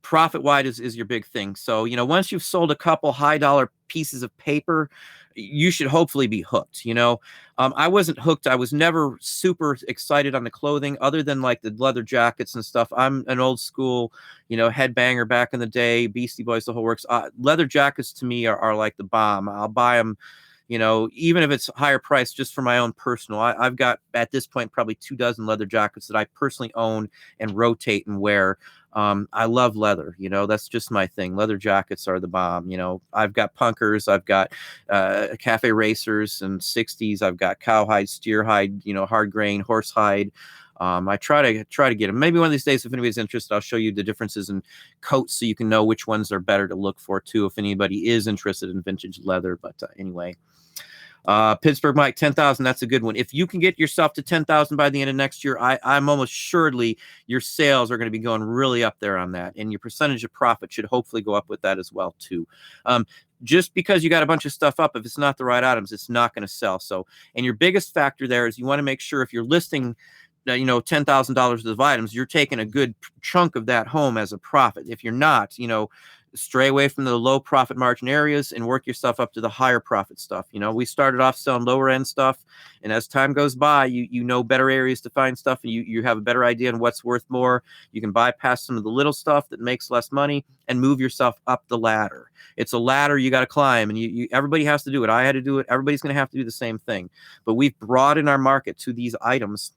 Profit-wise is your big thing. So, once you've sold a couple high-dollar pieces of paper, you should hopefully be hooked. I wasn't hooked. I was never super excited on the clothing, other than like the leather jackets and stuff. I'm an old school, headbanger back in the day, Beastie Boys, the whole works. Leather jackets to me are like the bomb. I'll buy them, even if it's higher price, just for my own personal, I've got at this point probably 24 leather jackets that I personally own and rotate and wear. I love leather, that's just my thing. Leather jackets are the bomb. I've got punkers, I've got cafe racers and 60s. I've got cowhide, steer hide, hard grain, horse hide. I try to get them. Maybe one of these days, if anybody's interested, I'll show you the differences in coats so you can know which ones are better to look for too, if anybody is interested in vintage leather. But anyway, Pittsburgh Mike, 10,000. That's a good one. If you can get yourself to 10,000 by the end of next year, I'm almost assuredly your sales are going to be going really up there on that. And your percentage of profit should hopefully go up with that as well too. Just because you got a bunch of stuff up, if it's not the right items, it's not going to sell. So, and your biggest factor there is you want to make sure if you're listing $10,000 worth of items, you're taking a good chunk of that home as a profit. If you're not, stray away from the low profit margin areas and work yourself up to the higher profit stuff. We started off selling lower end stuff, and as time goes by, you know better areas to find stuff, and you have a better idea on what's worth more. You can bypass some of the little stuff that makes less money and move yourself up the ladder. It's a ladder you got to climb, and everybody has to do it. I had to do it. Everybody's going to have to do the same thing. But we've broadened our market to these items.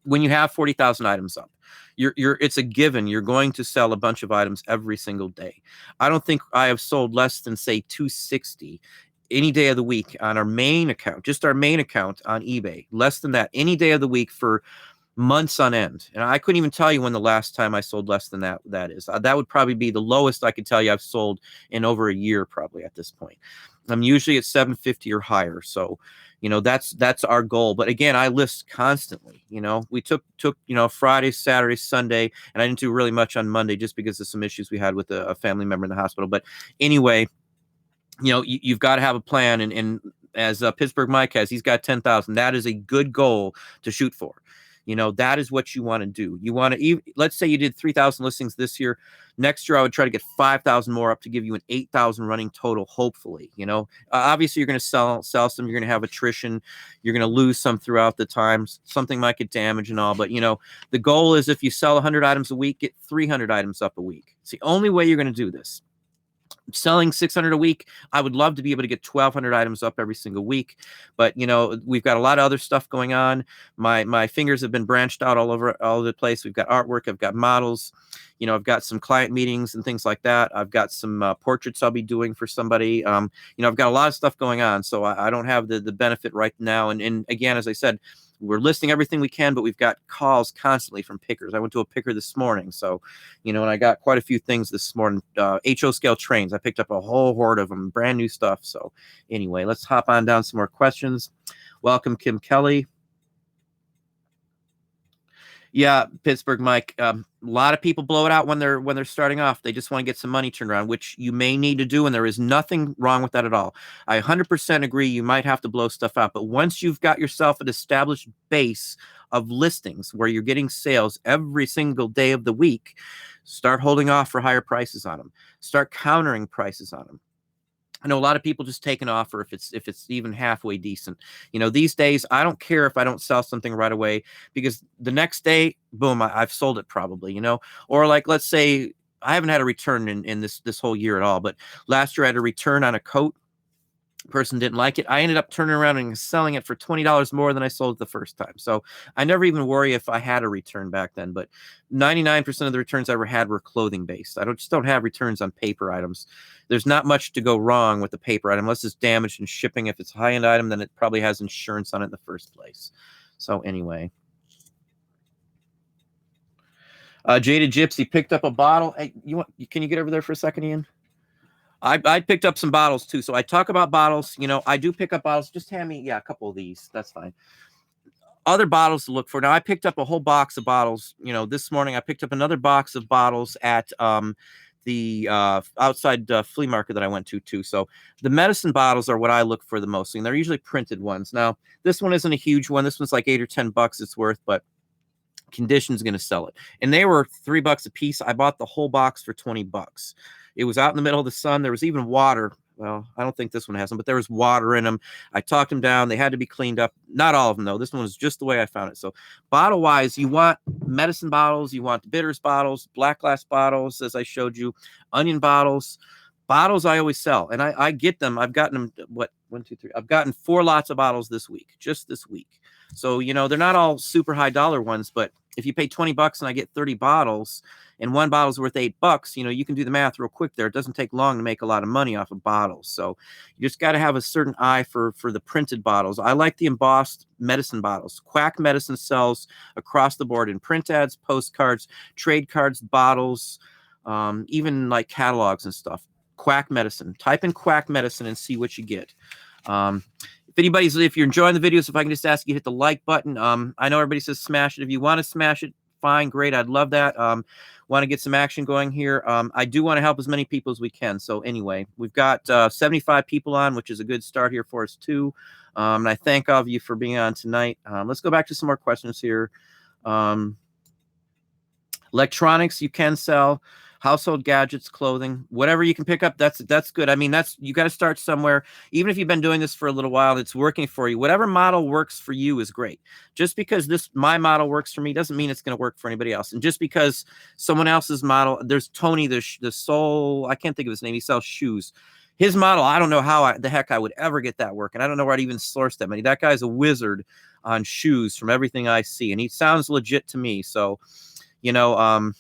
When you have 40,000 items up, it's a given. You're going to sell a bunch of items every single day. I don't think I have sold less than, say, 260 any day of the week on our main account, just our main account on eBay. Less than that any day of the week for months on end. And I couldn't even tell you when the last time I sold less than that is. That would probably be the lowest I could tell you I've sold in over a year, probably at this point. I'm usually at 750 or higher. So, that's our goal. But again, I list constantly. We took Friday, Saturday, Sunday, and I didn't do really much on Monday just because of some issues we had with a family member in the hospital. But anyway, you've got to have a plan. And as Pittsburgh Mike has, he's got 10,000. That is a good goal to shoot for. That is what you want to do. You want to, let's say you did 3,000 listings this year. Next year, I would try to get 5,000 more up to give you an 8,000 running total, hopefully. Obviously, you're going to sell some. You're going to have attrition. You're going to lose some throughout the time. Something might get damaged and all. But, the goal is if you sell 100 items a week, get 300 items up a week. It's the only way you're going to do this. Selling 600 a week, I would love to be able to get 1,200 items up every single week, but we've got a lot of other stuff going on. My fingers have been branched out all over the place. We've got artwork, I've got models, I've got some client meetings and things like that. I've got some portraits I'll be doing for somebody. I've got a lot of stuff going on, so I don't have the benefit right now. And again, as I said, we're listing everything we can, but we've got calls constantly from pickers. I went to a picker this morning. So, and I got quite a few things this morning. HO scale trains. I picked up a whole horde of them, brand new stuff. So anyway, let's hop on down some more questions. Welcome, Kim Kelly. Yeah, Pittsburgh Mike. A lot of people blow it out when they're starting off. They just want to get some money turned around, which you may need to do, and there is nothing wrong with that at all. I 100% agree. You might have to blow stuff out, but once you've got yourself an established base of listings where you're getting sales every single day of the week, start holding off for higher prices on them. Start countering prices on them. I know a lot of people just take an offer if it's even halfway decent. These days, I don't care if I don't sell something right away, because the next day, boom, I've sold it probably, or like, let's say I haven't had a return in this whole year at all, but last year I had a return on a coat. Person didn't like it. I ended up turning around and selling it for $20 more than I sold it the first time. So I never even worry if I had a return back then, but 99% of the returns I ever had were clothing based. I don't have returns on paper items. There's not much to go wrong with the paper item unless it's damaged in shipping. If it's a high-end item, then it probably has insurance on it in the first place. So anyway. Jaded Gypsy picked up a bottle. Hey, can you get over there for a second, Ian? I picked up some bottles too. So I talk about bottles. I do pick up bottles. Just hand me, a couple of these. That's fine. Other bottles to look for. Now I picked up a whole box of bottles. This morning I picked up another box of bottles at the outside flea market that I went to too. So the medicine bottles are what I look for the most, and they're usually printed ones. Now this one isn't a huge one. This one's like $8 or $10 it's worth, but Condition's going to sell it, and they were $3 a piece. I bought the whole box for $20. It was out in the middle of the sun. There was even water. Well, I don't think this one has them, but there was water in them. I talked them down. They had to be cleaned up. Not all of them, though. This one was just the way I found it. So bottle-wise, you want medicine bottles. You want bitters bottles, black glass bottles, as I showed you, onion bottles. Bottles I always sell, and I get them. I've gotten them, 1, 2, 3. I've gotten 4 lots of bottles this week, just this week. So, you know, they're not all super high dollar ones, but if you pay 20 bucks and I get 30 bottles and one bottle's worth $8, you know, you can do the math real quick there. It doesn't take long to make a lot of money off of bottles. So you just got to have a certain eye for the printed bottles. I like the embossed medicine bottles. Quack Medicine sells across the board in print ads, postcards, trade cards, bottles, even like catalogs and stuff. Quack Medicine. Type in Quack Medicine and see what you get. If you're enjoying the videos, if I can just ask you to hit the like button. I know everybody says smash it. If you want to smash it, fine, great. I'd love that. Want to get some action going here. I do want to help as many people as we can. So anyway, we've got 75 people on, which is a good start here for us too. And I thank all of you for being on tonight. Let's go back to some more questions here. Electronics you can sell. Household gadgets, clothing, whatever you can pick up, that's good. I mean, you got to start somewhere. Even if you've been doing this for a little while and it's working for you, whatever model works for you is great. Just because my model works for me doesn't mean it's going to work for anybody else. And just because someone else's model, there's Tony, the soul, I can't think of his name. He sells shoes. His model, I don't know how the heck I would ever get that working. I don't know where I'd even source that many. That guy's a wizard on shoes from everything I see. And he sounds legit to me. So, you know,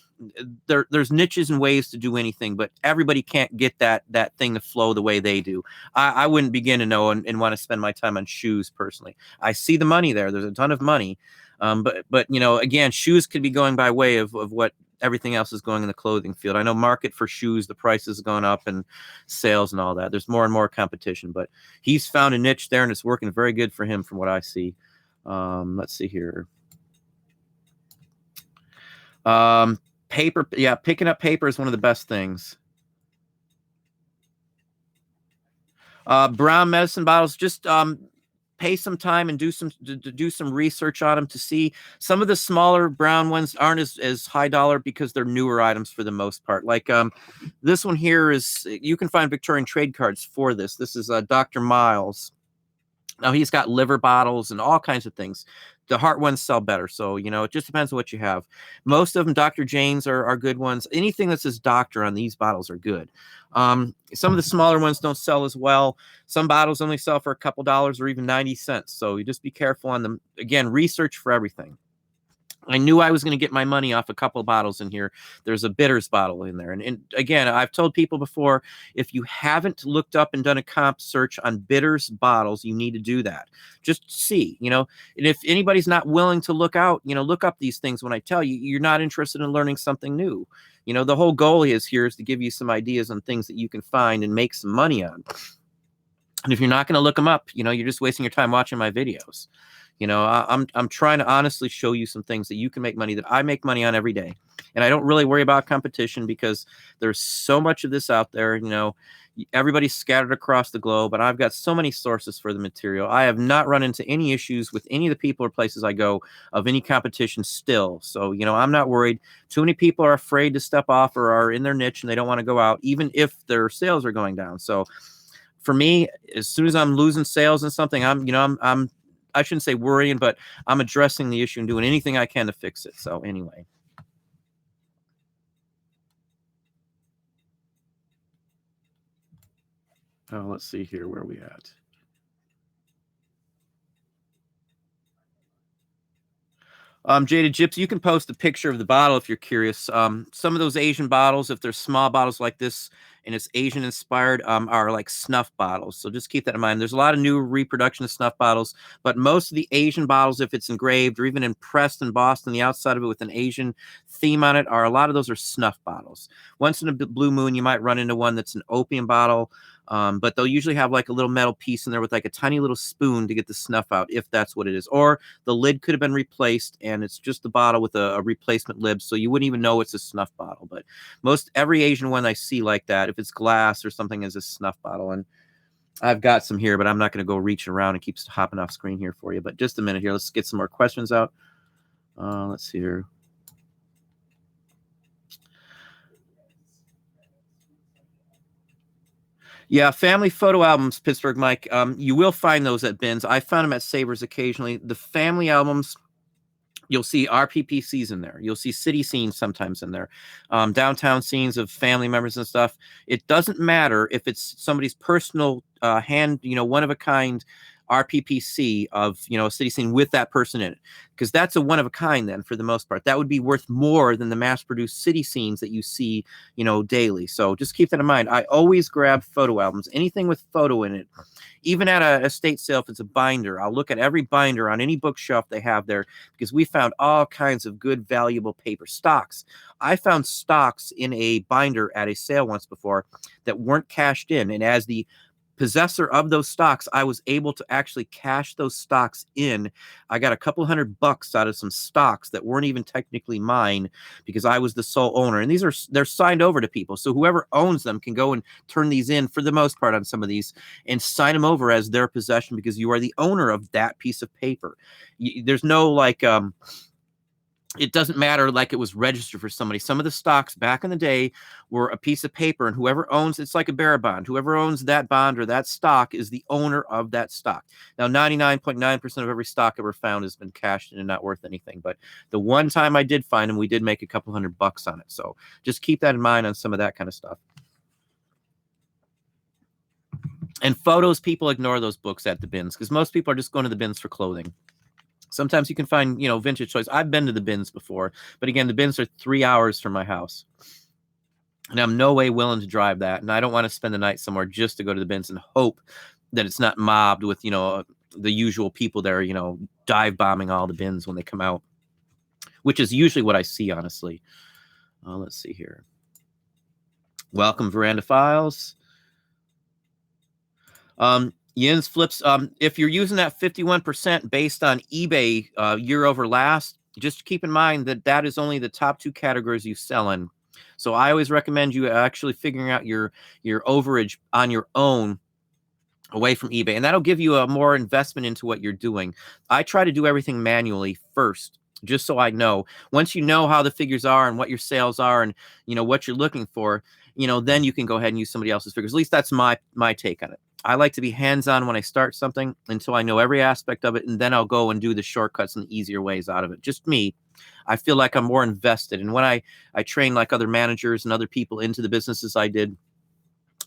there's niches and ways to do anything, but everybody can't get that thing to flow the way they do. I wouldn't begin to know and want to spend my time on shoes personally. I see the money there. There's a ton of money. But you know, again, shoes could be going by way of what everything else is going in the clothing field. I know market for shoes, the price has gone up and sales and all that. There's more and more competition, but he's found a niche there and it's working very good for him from what I see. Let's see here. Paper, yeah, picking up paper is one of the best things. Brown medicine bottles, just pay some time and do some research on them to see. Some of the smaller brown ones aren't as high dollar because they're newer items for the most part. Like this one here you can find Victorian trade cards for this. This is Dr. Miles. Now he's got liver bottles and all kinds of things. The heart ones sell better. So, you know, it just depends on what you have. Most of them, Dr. Jane's are good ones. Anything that says doctor on these bottles are good. Some of the smaller ones don't sell as well. Some bottles only sell for a couple dollars or even 90 cents. So you just be careful on them. Again, research for everything. I knew I was going to get my money off a couple of bottles in here. There's a bitters bottle in there. And again, I've told people before, if you haven't looked up and done a comp search on bitters bottles, you need to do that. Just see, you know, and if anybody's not willing to look up these things when I tell you, you're not interested in learning something new. You know, the whole goal is to give you some ideas on things that you can find and make some money on. And if you're not going to look them up, you know, you're just wasting your time watching my videos. You know, I'm trying to honestly show you some things that you can make money that I make money on every day. And I don't really worry about competition because there's so much of this out there. You know, everybody's scattered across the globe, and I've got so many sources for the material. I have not run into any issues with any of the people or places I go of any competition still. So, you know, I'm not worried. Too many people are afraid to step off or are in their niche and they don't want to go out, even if their sales are going down. So for me, as soon as I'm losing sales in something, I shouldn't say worrying, but I'm addressing the issue and doing anything I can to fix it. So anyway. Oh, let's see here. Where are we at? Jaded Gypsy, you can post a picture of the bottle if you're curious. Some of those Asian bottles, if they're small bottles like this and it's Asian inspired, are like snuff bottles. So just keep that in mind. There's a lot of new reproduction of snuff bottles, but most of the Asian bottles, if it's engraved or even impressed and embossed on the outside of it with an Asian theme on it, a lot of those are snuff bottles. Once in a blue moon, you might run into one that's an opium bottle. But they'll usually have like a little metal piece in there with like a tiny little spoon to get the snuff out, if that's what it is. Or the lid could have been replaced and it's just the bottle with a replacement lid, so you wouldn't even know it's a snuff bottle. But every Asian one I see like that, if it's glass or something, is a snuff bottle. And I've got some here, but I'm not going to go reaching around and keep hopping off screen here for you. But just a minute here. Let's get some more questions out. Let's see here. Yeah, family photo albums, Pittsburgh Mike. You will find those at bins. I found them at Savers occasionally. The family albums You'll see RPPCs in there. You'll see city scenes sometimes in there, downtown scenes of family members and stuff. It doesn't matter if it's somebody's personal one of a kind RPPC of, a city scene with that person in it, because that's a one of a kind. Then, for the most part, that would be worth more than the mass-produced city scenes that you see, daily. So just keep that in mind. I always grab photo albums, anything with photo in it. Even at a estate sale, if it's a binder, I'll look at every binder on any bookshelf they have there, because we found all kinds of good, valuable paper stocks. I found stocks in a binder at a sale once before that weren't cashed in. And as the possessor of those stocks, I was able to actually cash those stocks in. I got a couple $100 out of some stocks that weren't even technically mine, because I was the sole owner. And they're signed over to people. So whoever owns them can go and turn these in, for the most part, on some of these, and sign them over as their possession, because you are the owner of that piece of paper. There's no it doesn't matter like it was registered for somebody. Some of the stocks back in the day were a piece of paper, and whoever owns it's like a bearer bond. Whoever owns that bond or that stock is the owner of that stock. Now, 99.9% of every stock ever found has been cashed in and not worth anything. But the one time I did find them, we did make a couple $100 on it. So just keep that in mind on some of that kind of stuff. And photos, people ignore those books at the bins, because most people are just going to the bins for clothing. Sometimes you can find, vintage toys. I've been to the bins before, but again, the bins are 3 hours from my house. And I'm no way willing to drive that. And I don't want to spend the night somewhere just to go to the bins and hope that it's not mobbed with, the usual people there, dive bombing all the bins when they come out, which is usually what I see, honestly. Let's see here. Welcome, Veranda Files. Yin's flips. If you're using that 51% based on eBay year over last, just keep in mind that is only the top 2 categories you sell in. So I always recommend you actually figuring out your overage on your own, away from eBay, and that'll give you a more investment into what you're doing. I try to do everything manually first, just so I know. Once you know how the figures are and what your sales are and what you're looking for, then you can go ahead and use somebody else's figures. At least that's my take on it. I like to be hands-on when I start something until I know every aspect of it, and then I'll go and do the shortcuts and the easier ways out of it. Just me. I feel like I'm more invested. And when I train like other managers and other people into the businesses I did,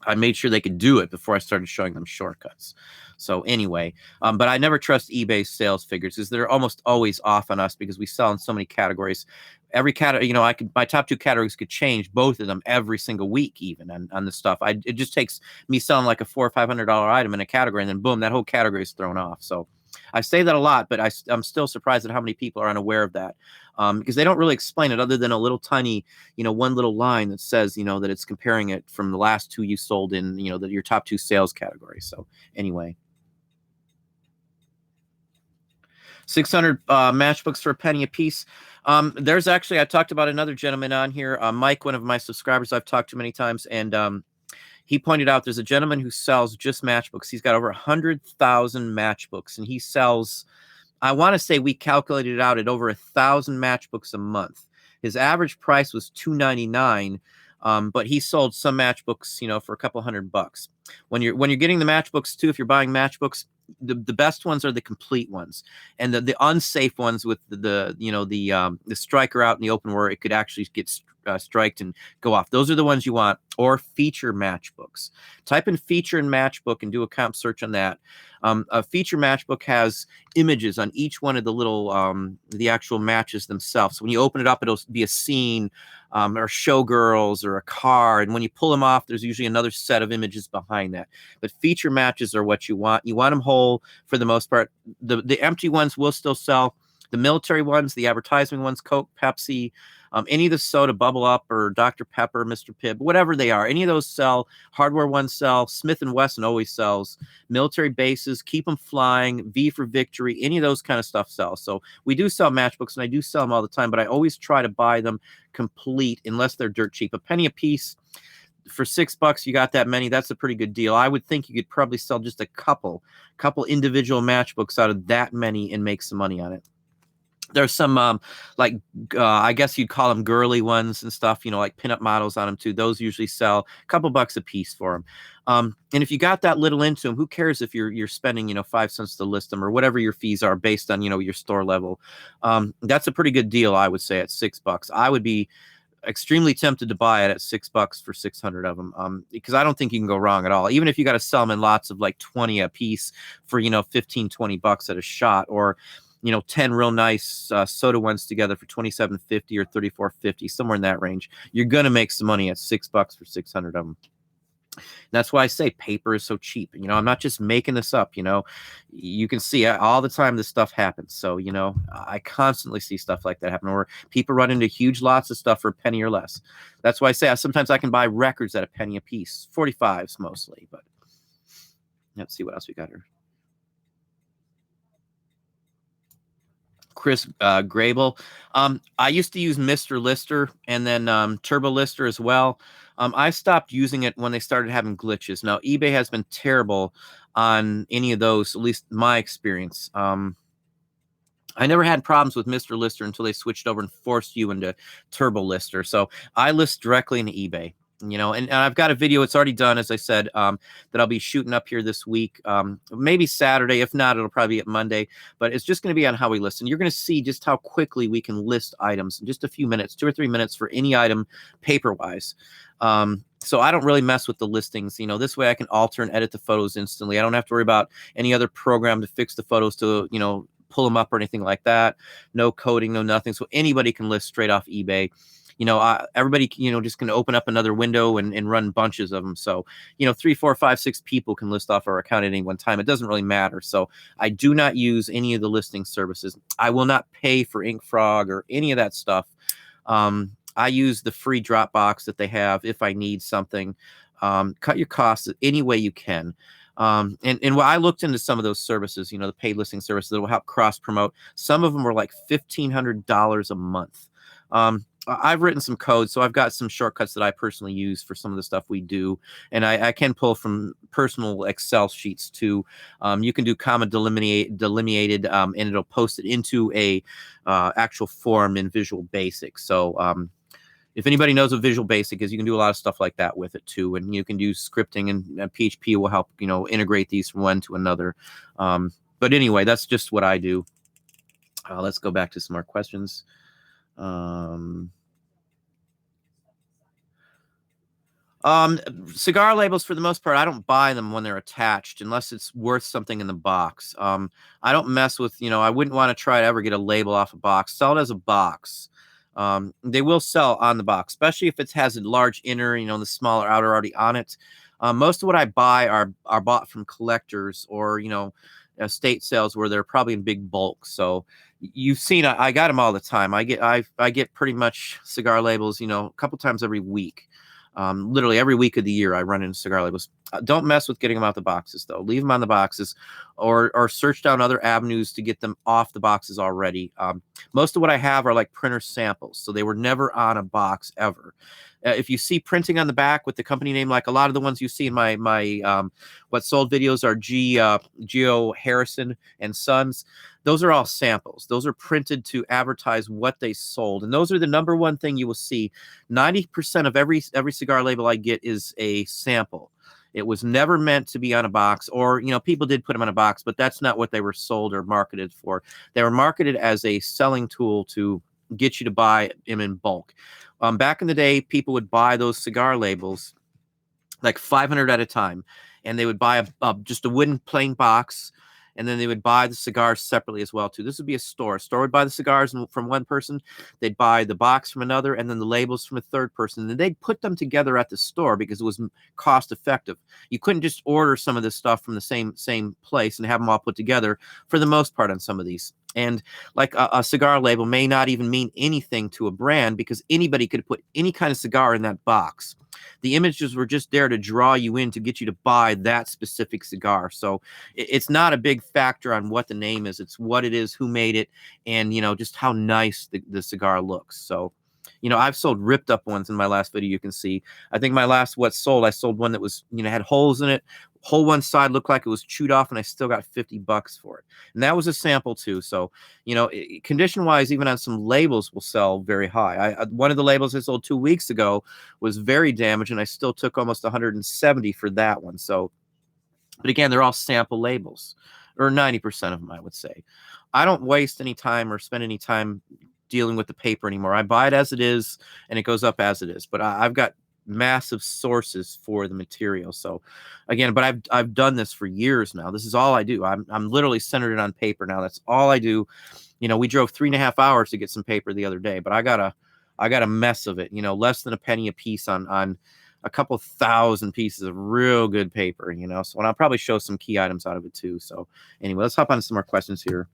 I made sure they could do it before I started showing them shortcuts. So anyway, but I never trust eBay sales figures, because they're almost always off on us, because we sell in so many categories. Every category, my top 2 categories could change, both of them, every single week, even on the stuff. It just takes me selling like a $400 or $500 item in a category, and then boom, that whole category is thrown off. So I say that a lot, but I'm still surprised at how many people are unaware of that, because they don't really explain it other than a little tiny, one little line that says, that it's comparing it from the last 2 you sold in, your top 2 sales categories. So anyway. 600 matchbooks for a penny a piece. There's actually, I talked about another gentleman on here, Mike, one of my subscribers I've talked to many times, and he pointed out there's a gentleman who sells just matchbooks. He's got over 100,000 matchbooks, and he sells, I want to say we calculated it out at over 1,000 matchbooks a month. His average price was $2.99, but he sold some matchbooks, for a couple $100. When you're getting the matchbooks too, if you're buying matchbooks, the best ones are the complete ones, and the unsafe ones with the striker out in the open where it could actually get striked and go off. Those are the ones you want. Or feature matchbooks. Type in feature and matchbook and do a comp search on that. A feature matchbook has images on each one of the little the actual matches themselves. So when you open it up, it'll be a scene or showgirls or a car, and when you pull them off, there's usually another set of images behind that. But feature matches are what you want. You want them whole for the most part. The empty ones will still sell. The military ones, the advertising ones, Coke, Pepsi, any of the soda, Bubble Up or Dr. Pepper, Mr. Pibb, whatever they are, any of those sell. Hardware ones sell. Smith & Wesson always sells. Military bases, keep them flying. V for Victory, any of those kind of stuff sells. So we do sell matchbooks, and I do sell them all the time, but I always try to buy them complete unless they're dirt cheap. A penny a piece. For $6, you got that many. That's a pretty good deal. I would think you could probably sell just a couple individual matchbooks out of that many and make some money on it. There's some like I guess you'd call them girly ones and stuff, you know, like pinup models on them too. Those usually sell a couple bucks a piece for them. And if you got that little into them, who cares if you're spending, you know, 5 cents to list them or whatever your fees are based on, you know, your store level. That's a pretty good deal, I would say, at $6. I would be extremely tempted to buy it at $6 for 600 of them, because I don't think you can go wrong at all. Even if you got to sell them in lots of like 20 a piece for, you know, 15, 20 bucks at a shot, or, you know, 10 real nice soda ones together for 27.50 or 34.50, somewhere in that range, you're going to make some money at $6 for 600 of them. That's why I say paper is so cheap. You know, I'm not just making this up. You know, you can see all the time this stuff happens. So, you know, I constantly see stuff like that happen, where people run into huge lots of stuff for a penny or less. That's why I say sometimes I can buy records at a penny a piece, 45s mostly. But let's see what else we got here. Chris Grable. I used to use Mr. Lister and then Turbo Lister as well. I stopped using it when they started having glitches. Now, eBay has been terrible on any of those, at least my experience. I never had problems with Mr. Lister until they switched over and forced you into Turbo Lister. So I list directly into eBay. You know, and I've got a video, it's already done, as I said, that I'll be shooting up here this week, maybe Saturday. If not, it'll probably be at Monday, but it's just going to be on how we list. And you're going to see just how quickly we can list items in just a few minutes, 2 or 3 minutes for any item paper-wise. So I don't really mess with the listings. You know, this way I can alter and edit the photos instantly. I don't have to worry about any other program to fix the photos to, you know, pull them up or anything like that. No coding, no nothing. So anybody can list straight off eBay. You know, everybody, you know, just can open up another window and run bunches of them. So, you know, 3, 4, 5, 6 people can list off our account at any one time. It doesn't really matter. So I do not use any of the listing services. I will not pay for InkFrog or any of that stuff. I use the free Dropbox that they have if I need something. Cut your costs any way you can. And when I looked into some of those services, you know, the paid listing services that will help cross promote, some of them were like $1,500 a month. I've written some code, so I've got some shortcuts that I personally use for some of the stuff we do, and I can pull from personal Excel sheets too. You can do comma delineated, and it'll post it into a actual form in Visual Basic. So if anybody knows what Visual Basic is, you can do a lot of stuff like that with it too, and you can do scripting, and PHP will help, you know, integrate these from one to another. But anyway, that's just what I do. Let's go back to some more questions. Cigar labels, for the most part, I don't buy them when they're attached unless it's worth something in the box. I don't mess with, you know, I wouldn't want to try to ever get a label off a box. Sell it as a box. They will sell on the box, especially if it has a large inner, you know, the smaller outer already on it. Most of what I buy are bought from collectors or, you know, estate sales where they're probably in big bulk. So you've seen, I got them all the time. I get pretty much cigar labels, you know, a couple times every week. Literally every week of the year, I run into cigar labels. Don't mess with getting them out the boxes, though. Leave them on the boxes, or search down other avenues to get them off the boxes already. Most of what I have are like printer samples, so they were never on a box ever. If you see printing on the back with the company name, like a lot of the ones you see in my what sold videos are Geo Harrison and Sons. Those are all samples. Those are printed to advertise what they sold, and those are the number one thing you will see. 90% of every cigar label I get is a sample. It was never meant to be on a box, or, you know, people did put them on a box, but that's not what they were sold or marketed for. They were marketed as a selling tool to get you to buy them in bulk. Back in the day, people would buy those cigar labels like 500 at a time, and they would buy just a wooden plain box, and then they would buy the cigars separately as well too. This would be a store. A store would buy the cigars from one person, they'd buy the box from another, and then the labels from a third person, and they'd put them together at the store because it was cost effective. You couldn't just order some of this stuff from the same place and have them all put together for the most part on some of these. And like a cigar label may not even mean anything to a brand because anybody could put any kind of cigar in that box. The images were just there to draw you in, to get you to buy that specific cigar. So it's not a big factor on what the name is. It's what it is, who made it, and, you know, just how nice the cigar looks. So, you know, I've sold ripped up ones in my last video. You can see, I think my last I sold one that was, you know, had holes in it, whole one side looked like it was chewed off, and I still got $50 for it. And that was a sample too. So, condition wise, even on some labels will sell very high. One of the labels I sold 2 weeks ago was very damaged, and I still took almost 170 for that one. So, but again, they're all sample labels, or 90% of them, I would say. I don't waste any time or spend any time dealing with the paper anymore. I buy it as it is, and it goes up as it is. But I've got massive sources for the material. So again, but I've done this for years now. This is all I do. I'm literally centered on paper now. That's all I do. We drove 3.5 hours to get some paper the other day, but I got a mess of it. Less than a penny a piece on a couple thousand pieces of real good paper. So, and I'll probably show some key items out of it too. So anyway, let's hop on to some more questions here.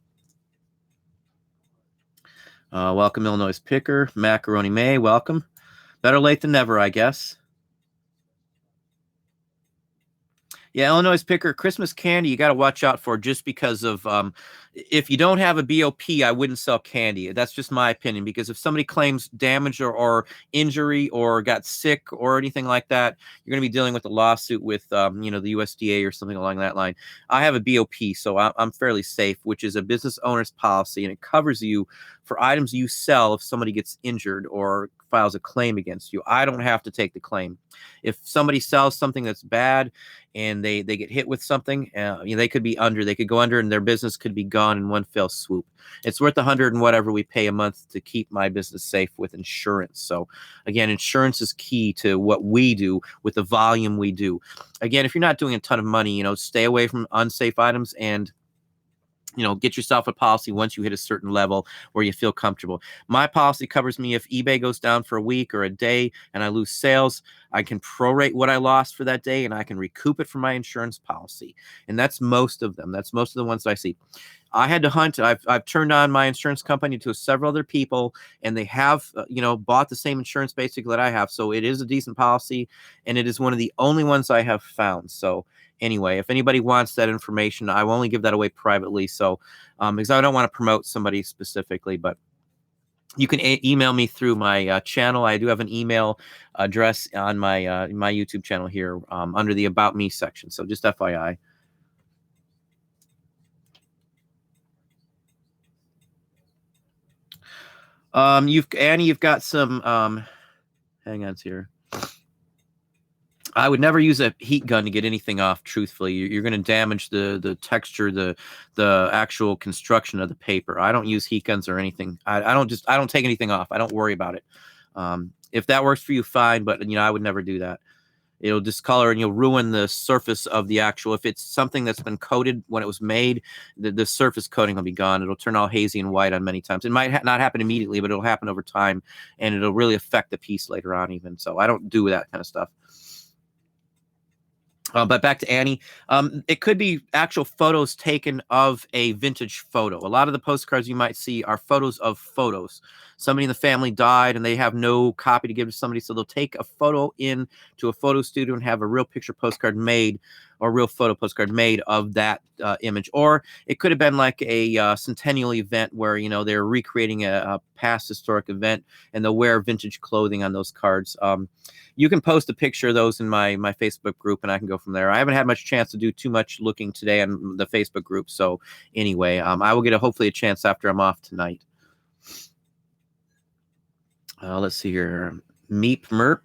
Welcome, Illinois Picker. Macaroni May, welcome. Better late than never, I guess. Yeah, Illinois Picker, Christmas candy you got to watch out for, just because of if you don't have a BOP, I wouldn't sell candy. That's just my opinion, because if somebody claims damage or injury or got sick or anything like that, you're going to be dealing with a lawsuit with the USDA or something along that line. I have a BOP, so I'm fairly safe, which is a business owner's policy, and it covers you for items you sell if somebody gets injured or files a claim against you. I don't have to take the claim. If somebody sells something that's bad and they get hit with something, they could go under, and their business could be gone in one fell swoop. It's worth $100 and whatever we pay a month to keep my business safe with insurance. So again, insurance is key to what we do with the volume we do. Again, if you're not doing a ton of money, stay away from unsafe items, and get yourself a policy once you hit a certain level where you feel comfortable. My policy covers me if eBay goes down for a week or a day and I lose sales. I can prorate what I lost for that day, and I can recoup it from my insurance policy. And that's most of them. That's most of the ones that I see. I had to hunt. I've turned on my insurance company to several other people, and they have, bought the same insurance basically that I have. So it is a decent policy, and it is one of the only ones I have found. So anyway, if anybody wants that information, I will only give that away privately. So, because I don't want to promote somebody specifically, but you can email me through my channel. I do have an email address on my my YouTube channel here under the About Me section. So just FYI. You've got some hang on here. I would never use a heat gun to get anything off. Truthfully, you're going to damage the texture, the actual construction of the paper. I don't use heat guns or anything. I don't take anything off. I don't worry about it. If that works for you, fine. But I would never do that. It'll discolor and you'll ruin the surface of the actual. If it's something that's been coated when it was made, the surface coating will be gone. It'll turn all hazy and white on many times. It might not happen immediately, but it'll happen over time, and it'll really affect the piece later on even. So I don't do that kind of stuff. But back to Annie, it could be actual photos taken of a vintage photo. A lot of the postcards you might see are photos of photos. Somebody in the family died and they have no copy to give to somebody, so they'll take a photo in to a photo studio and have a real picture postcard made, or a real photo postcard made of that image. Or it could have been like a centennial event where they're recreating a past historic event, and they'll wear vintage clothing on those cards. You can post a picture of those in my Facebook group, and I can go from there. I haven't had much chance to do too much looking today on the Facebook group. So anyway, I will get hopefully a chance after I'm off tonight. Let's see here. Meep Merp.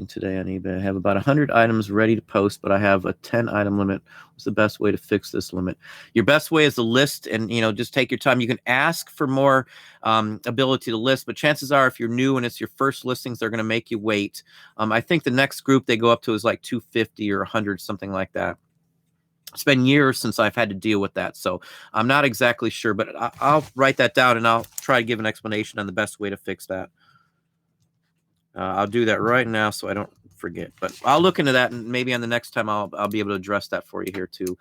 Today on eBay, I have about 100 items ready to post, but I have a 10 item limit. What's the best way to fix this limit? Your best way is to list, and just take your time. You can ask for more ability to list, but chances are if you're new and it's your first listings, they're going to make you wait. I think the next group they go up to is like 250 or 100, something like that. It's been years since I've had to deal with that, so I'm not exactly sure, but I'll write that down and I'll try to give an explanation on the best way to fix that. I'll do that right now so I don't forget, but I'll look into that, and maybe on the next time I'll be able to address that for you here too.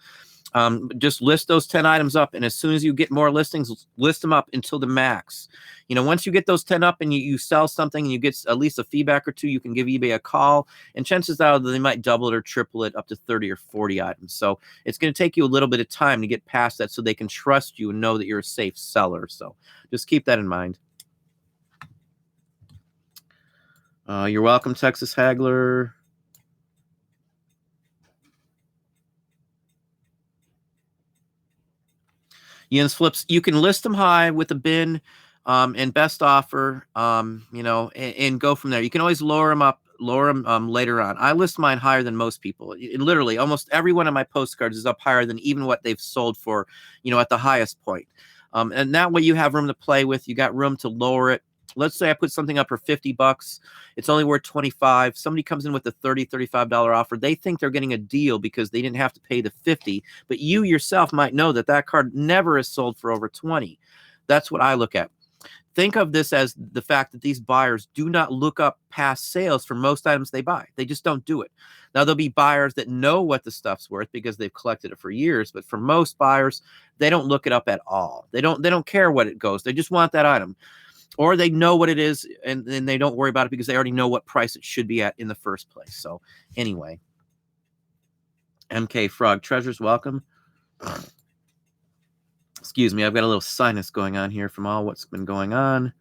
Just list those 10 items up, and as soon as you get more listings, list them up until the max. Once you get those 10 up and you sell something and you get at least a feedback or two, you can give eBay a call, and chances are they might double it or triple it up to 30 or 40 items. So it's going to take you a little bit of time to get past that, so they can trust you and know that you're a safe seller. So just keep that in mind. You're welcome, Texas Haggler. Ian's flips, you can list them high with a bin and best offer, and go from there. You can always lower them later on. I list mine higher than most people. Literally, almost every one of my postcards is up higher than even what they've sold for, at the highest point. And that way you have room to play with. You got room to lower it. Let's say I put something up for $50. It's only worth $25. Somebody comes in with a $30, $35 offer. They think they're getting a deal because they didn't have to pay the $50. But you yourself might know that card never is sold for over $20. That's what I look at. Think of this as the fact that these buyers do not look up past sales for most items they buy. They just don't do it. Now, there'll be buyers that know what the stuff's worth because they've collected it for years. But for most buyers, they don't look it up at all. They don't care what it goes. They just want that item. Or they know what it is, and then they don't worry about it because they already know what price it should be at in the first place. So anyway, MK Frog Treasures, welcome. Excuse me, I've got a little sinus going on here from all what's been going on.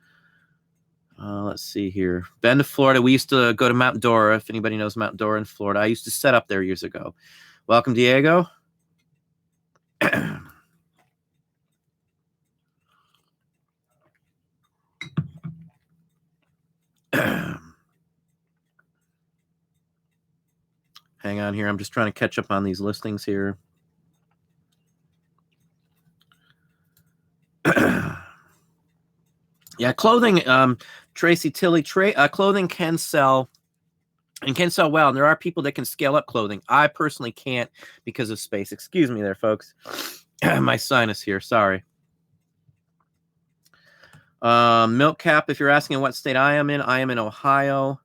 Let's see here. Been to Florida. We used to go to Mount Dora, if anybody knows Mount Dora in Florida. I used to set up there years ago. Welcome, Diego. Hang on here. I'm just trying to catch up on these listings here. Yeah, clothing, Tracy Tilley, clothing can sell and can sell well. And there are people that can scale up clothing. I personally can't because of space. Excuse me there, folks. My sinus here. Sorry. Milk Cap, if you're asking what state I am in Ohio.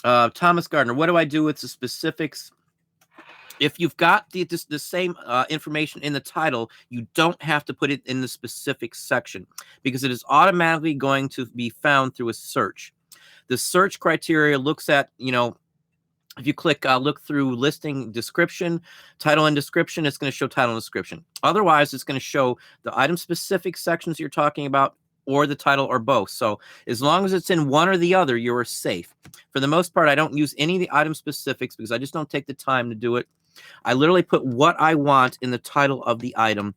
Thomas Gardner, what do I do with the specifics? If you've got the same information in the title, you don't have to put it in the specifics section because it is automatically going to be found through a search. The search criteria looks at, if you click look through listing description, title and description, it's going to show title and description. Otherwise, it's going to show the item specific sections you're talking about or the title or both. So as long as it's in one or the other, you're safe. For the most part, I don't use any of the item specifics because I just don't take the time to do it. I literally put what I want in the title of the item.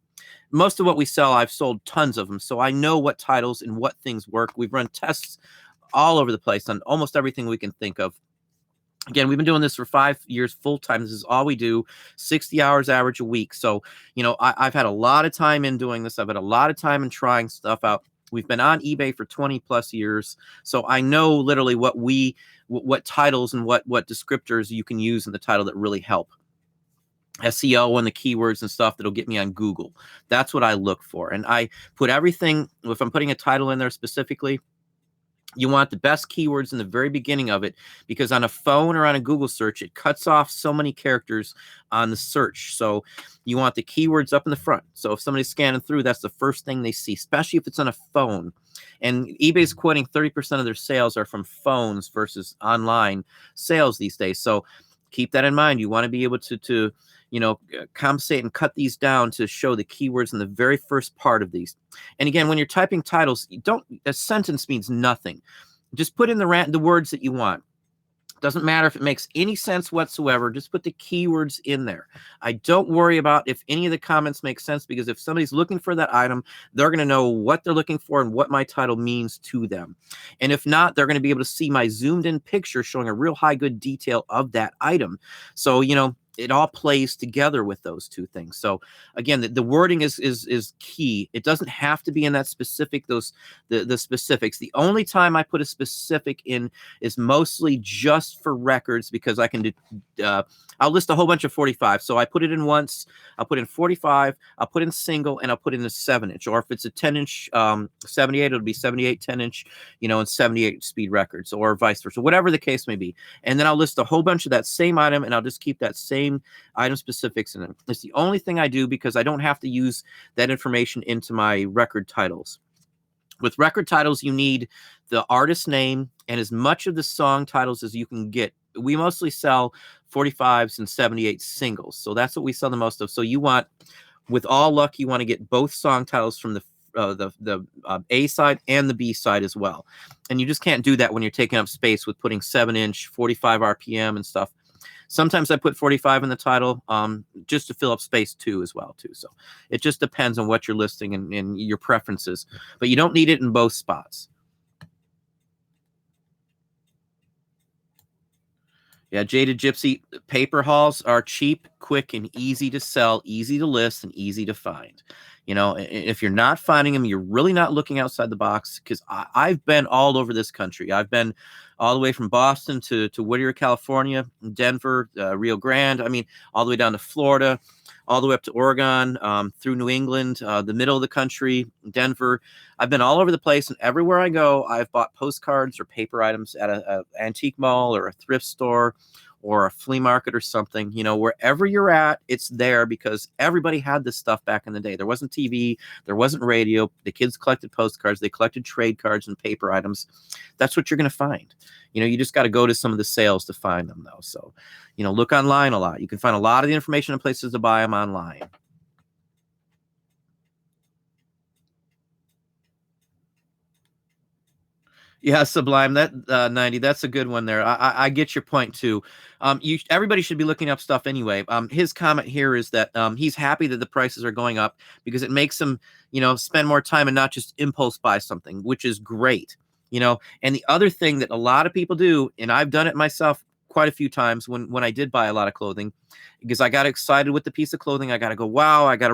Most of what we sell, I've sold tons of them, so I know what titles and what things work. We've run tests all over the place on almost everything we can think of. Again, we've been doing this for 5 years full-time. This is all we do, 60 hours average a week. So, I've had a lot of time in doing this. I've had a lot of time in trying stuff out. We've been on eBay for 20 plus years. So I know literally what titles and what descriptors you can use in the title that really help. SEO and the keywords and stuff that'll get me on Google. That's what I look for. And I put everything, if I'm putting a title in there specifically, you want the best keywords in the very beginning of it, because on a phone or on a Google search, it cuts off so many characters on the search. So you want the keywords up in the front. So if somebody's scanning through, that's the first thing they see, especially if it's on a phone. And eBay's quoting 30% of their sales are from phones versus online sales these days. So keep that in mind. You want to be able to compensate and cut these down to show the keywords in the very first part of these. And again, when you're typing titles, a sentence means nothing. Just put in the words that you want. Doesn't matter if it makes any sense whatsoever. Just put the keywords in there. I don't worry about if any of the comments make sense, because if somebody's looking for that item, they're going to know what they're looking for and what my title means to them. And if not, they're going to be able to see my zoomed in picture showing a real high good detail of that item. So, it all plays together with those two things. So again, the wording is key. It doesn't have to be in that specific, the specifics. The only time I put a specific in is mostly just for records, because I can do, I'll list a whole bunch of 45. So I put it in once, I'll put in 45, I'll put in single, and I'll put in a 7-inch. Or if it's a 10-inch 78, it'll be 78 10-inch, and 78 speed records, or vice versa, whatever the case may be. And then I'll list a whole bunch of that same item, and I'll just keep that same item specifics in it. It's the only thing I do, because I don't have to use that information into my record titles. With record titles, you need the artist name and as much of the song titles as you can get. We mostly sell 45s and 78 singles, so that's what we sell the most of. So you want, with all luck, you want to get both song titles from the A side and the B side as well. And you just can't do that when you're taking up space with putting 7-inch, 45 RPM and stuff. Sometimes I put 45 in the title, just to fill up space too as well too. So it just depends on what you're listing and your preferences, but you don't need it in both spots. Yeah, Jaded Gypsy, paper hauls are cheap, quick, and easy to sell, easy to list, and easy to find. You know, if you're not finding them, you're really not looking outside the box, because I've been all over this country. I've been all the way from Boston to Whittier, California, Denver, Rio Grande. I mean, all the way down to Florida, all the way up to Oregon, through New England, the middle of the country, Denver. I've been all over the place, and everywhere I go, I've bought postcards or paper items at a antique mall or a thrift store or a flea market or something. You know, wherever you're at, it's there, because everybody had this stuff back in the day. There wasn't TV, there wasn't radio. The kids collected postcards, they collected trade cards and paper items. That's what you're going to find. You know, you just got to go to some of the sales to find them, though. So, you know, look online a lot. You can find a lot of the information and places to buy them online. Yeah, Sublime. That 90. That's a good one there. I get your point too. Everybody should be looking up stuff anyway. His comment here is that he's happy that the prices are going up, because it makes him, you know, spend more time and not just impulse buy something, which is great. You know, and the other thing that a lot of people do, and I've done it myself quite a few times when I did buy a lot of clothing, because I got excited with the piece of clothing. I got to go, wow, I got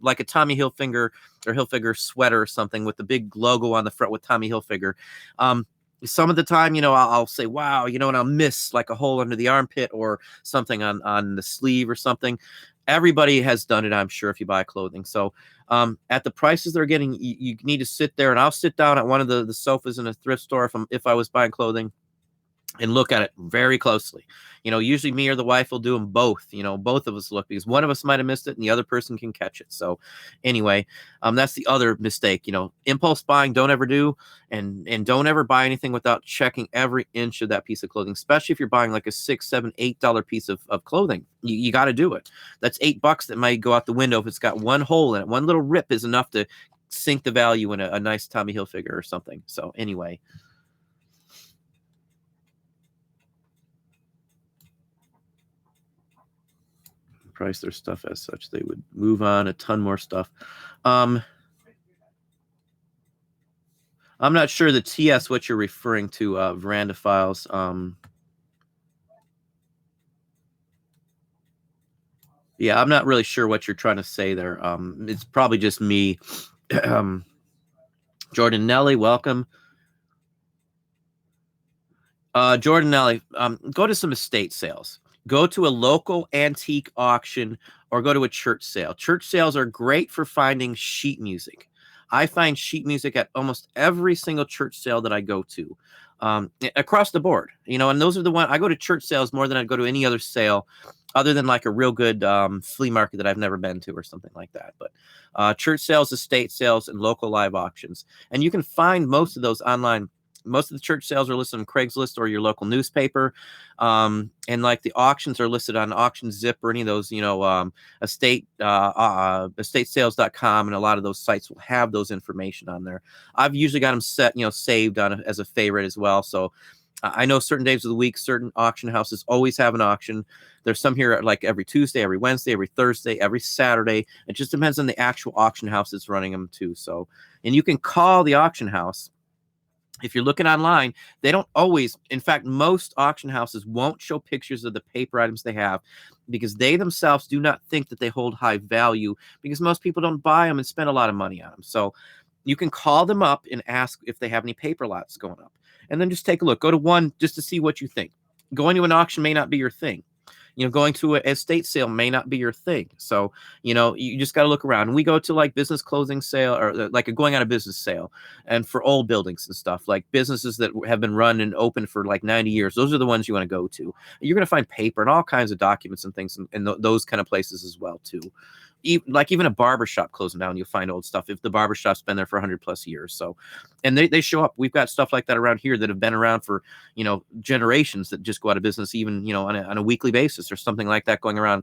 like a Tommy Hilfiger or Hilfiger sweater or something with the big logo on the front with Tommy Hilfiger. Um, some of the time, you know, I'll say, wow, you know, and I'll miss like a hole under the armpit or something on the sleeve or something. Everybody has done it, I'm sure, if you buy clothing. So at the prices they're getting, you need to sit there, and I'll sit down at one of the sofas in a thrift store if I was buying clothing, and look at it very closely. You know, usually me or the wife will do them both. You know, both of us look, because one of us might have missed it and the other person can catch it. So anyway, that's the other mistake. You know, impulse buying, don't ever do, and don't ever buy anything without checking every inch of that piece of clothing, especially if you're buying like a $6, $7, $8 piece of clothing. You got to do it. That's $8 that might go out the window if it's got one hole in it. One little rip is enough to sink the value in a nice Tommy Hilfiger or something. So anyway. Price their stuff as such, they would move on a ton more stuff. I'm not sure the TS what you're referring to, veranda files. Yeah, I'm not really sure what you're trying to say there. It's probably just me. Jordan Nelly, welcome. Jordan Nelly, go to some estate sales. Go to a local antique auction or go to a church sale. Church sales are great for finding sheet music. I find sheet music at almost every single church sale that I go to, across the board. You know, and those are the one I go to church sales more than I go to any other sale, other than like a real good flea market that I've never been to or something like that. But church sales, estate sales, and local live auctions, and you can find most of those online. Most of the church sales are listed on Craigslist or your local newspaper. And like the auctions are listed on Auction Zip or any of those, you know, estatesales.com. And a lot of those sites will have those information on there. I've usually got them set, you know, saved on as a favorite as well. So I know certain days of the week, certain auction houses always have an auction. There's some here like every Tuesday, every Wednesday, every Thursday, every Saturday. It just depends on the actual auction house that's running them too. So, and you can call the auction house. If you're looking online, they don't always, in fact, most auction houses won't show pictures of the paper items they have, because they themselves do not think that they hold high value, because most people don't buy them and spend a lot of money on them. So you can call them up and ask if they have any paper lots going up, and then just take a look. Go to one just to see what you think. Going to an auction may not be your thing. You know, going to an estate sale may not be your thing. So, you know, you just got to look around. We go to like business closing sale, or like a going out of business sale, and for old buildings and stuff, like businesses that have been run and open for like 90 years. Those are the ones you want to go to. You're going to find paper and all kinds of documents and things in those kind of places as well, too. Even a barbershop closing down, you'll find old stuff if the barbershop's been there for 100+ years. So, and they show up. We've got stuff like that around here that have been around for, you know, generations, that just go out of business, even, you know, on a weekly basis or something like that, going around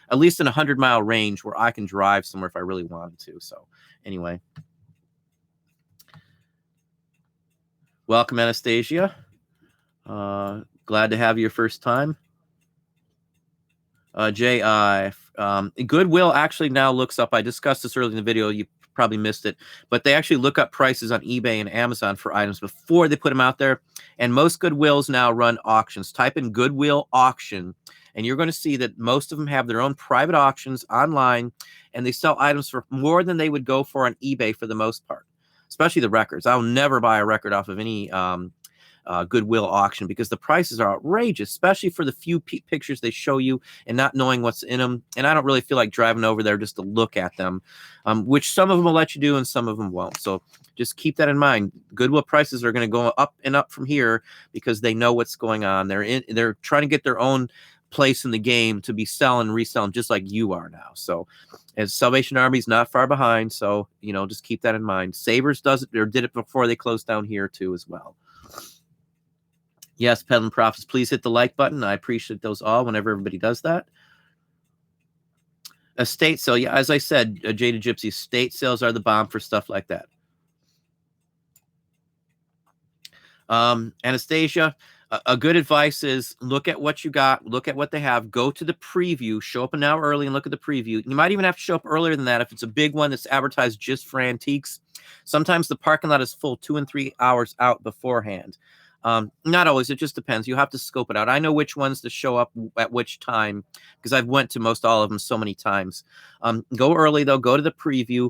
at least in a 100-mile range where I can drive somewhere if I really wanted to. So anyway, welcome, Anastasia. Glad to have you your first time. Goodwill actually now looks up. I discussed this earlier in the video. You probably missed it, but they actually look up prices on eBay and Amazon for items before they put them out there. And most Goodwills now run auctions. Type in Goodwill auction, and you're going to see that most of them have their own private auctions online, and they sell items for more than they would go for on eBay for the most part, especially the records. I'll never buy a record off of any Goodwill auction because the prices are outrageous, especially for the few pictures they show you and not knowing what's in them. And I don't really feel like driving over there just to look at them, which some of them will let you do and some of them won't. So just keep that in mind. Goodwill prices are going to go up and up from here because they know what's going on. They're trying to get their own place in the game to be selling and reselling just like you are now. So as Salvation Army's not far behind. So, just keep that in mind. Savers does it or did it before they closed down here too as well. Yes, Peddling Profits, please hit the like button. I appreciate those all whenever everybody does that. Estate sale. Yeah, as I said, Jada Gypsy, estate sales are the bomb for stuff like that. Anastasia, a good advice is look at what you got, look at what they have, go to the preview, show up an hour early and look at the preview. You might even have to show up earlier than that if it's a big one that's advertised just for antiques. Sometimes the parking lot is full 2 and 3 hours out beforehand. Not always. It just depends. You have to scope it out. I know which ones to show up at which time because I've went to most all of them so many times. Go early though. Go to the preview.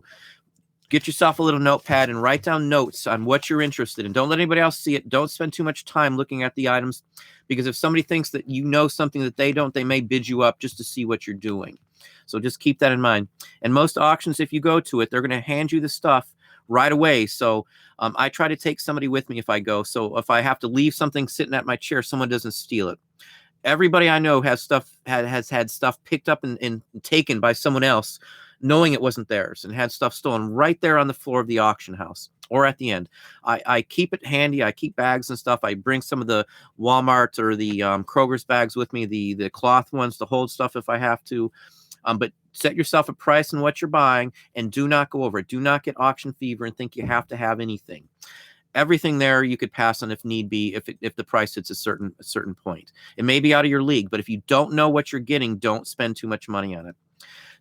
Get yourself a little notepad and write down notes on what you're interested in. Don't let anybody else see it. Don't spend too much time looking at the items because if somebody thinks that you know something that they don't, they may bid you up just to see what you're doing. So just keep that in mind. And most auctions, if you go to it, they're going to hand you the stuff right away. So I try to take somebody with me if I go. So if I have to leave something sitting at my chair, someone doesn't steal it. Everybody I know has had stuff picked up and taken by someone else, knowing it wasn't theirs, and had stuff stolen right there on the floor of the auction house or at the end. I keep it handy. I keep bags and stuff. I bring some of the Walmart or the Kroger's bags with me, the cloth ones to hold stuff if I have to. But set yourself a price on what you're buying and do not go over it. Do not get auction fever and think you have to have anything. Everything there you could pass on if need be, if the price hits a certain point. It may be out of your league, but if you don't know what you're getting, don't spend too much money on it.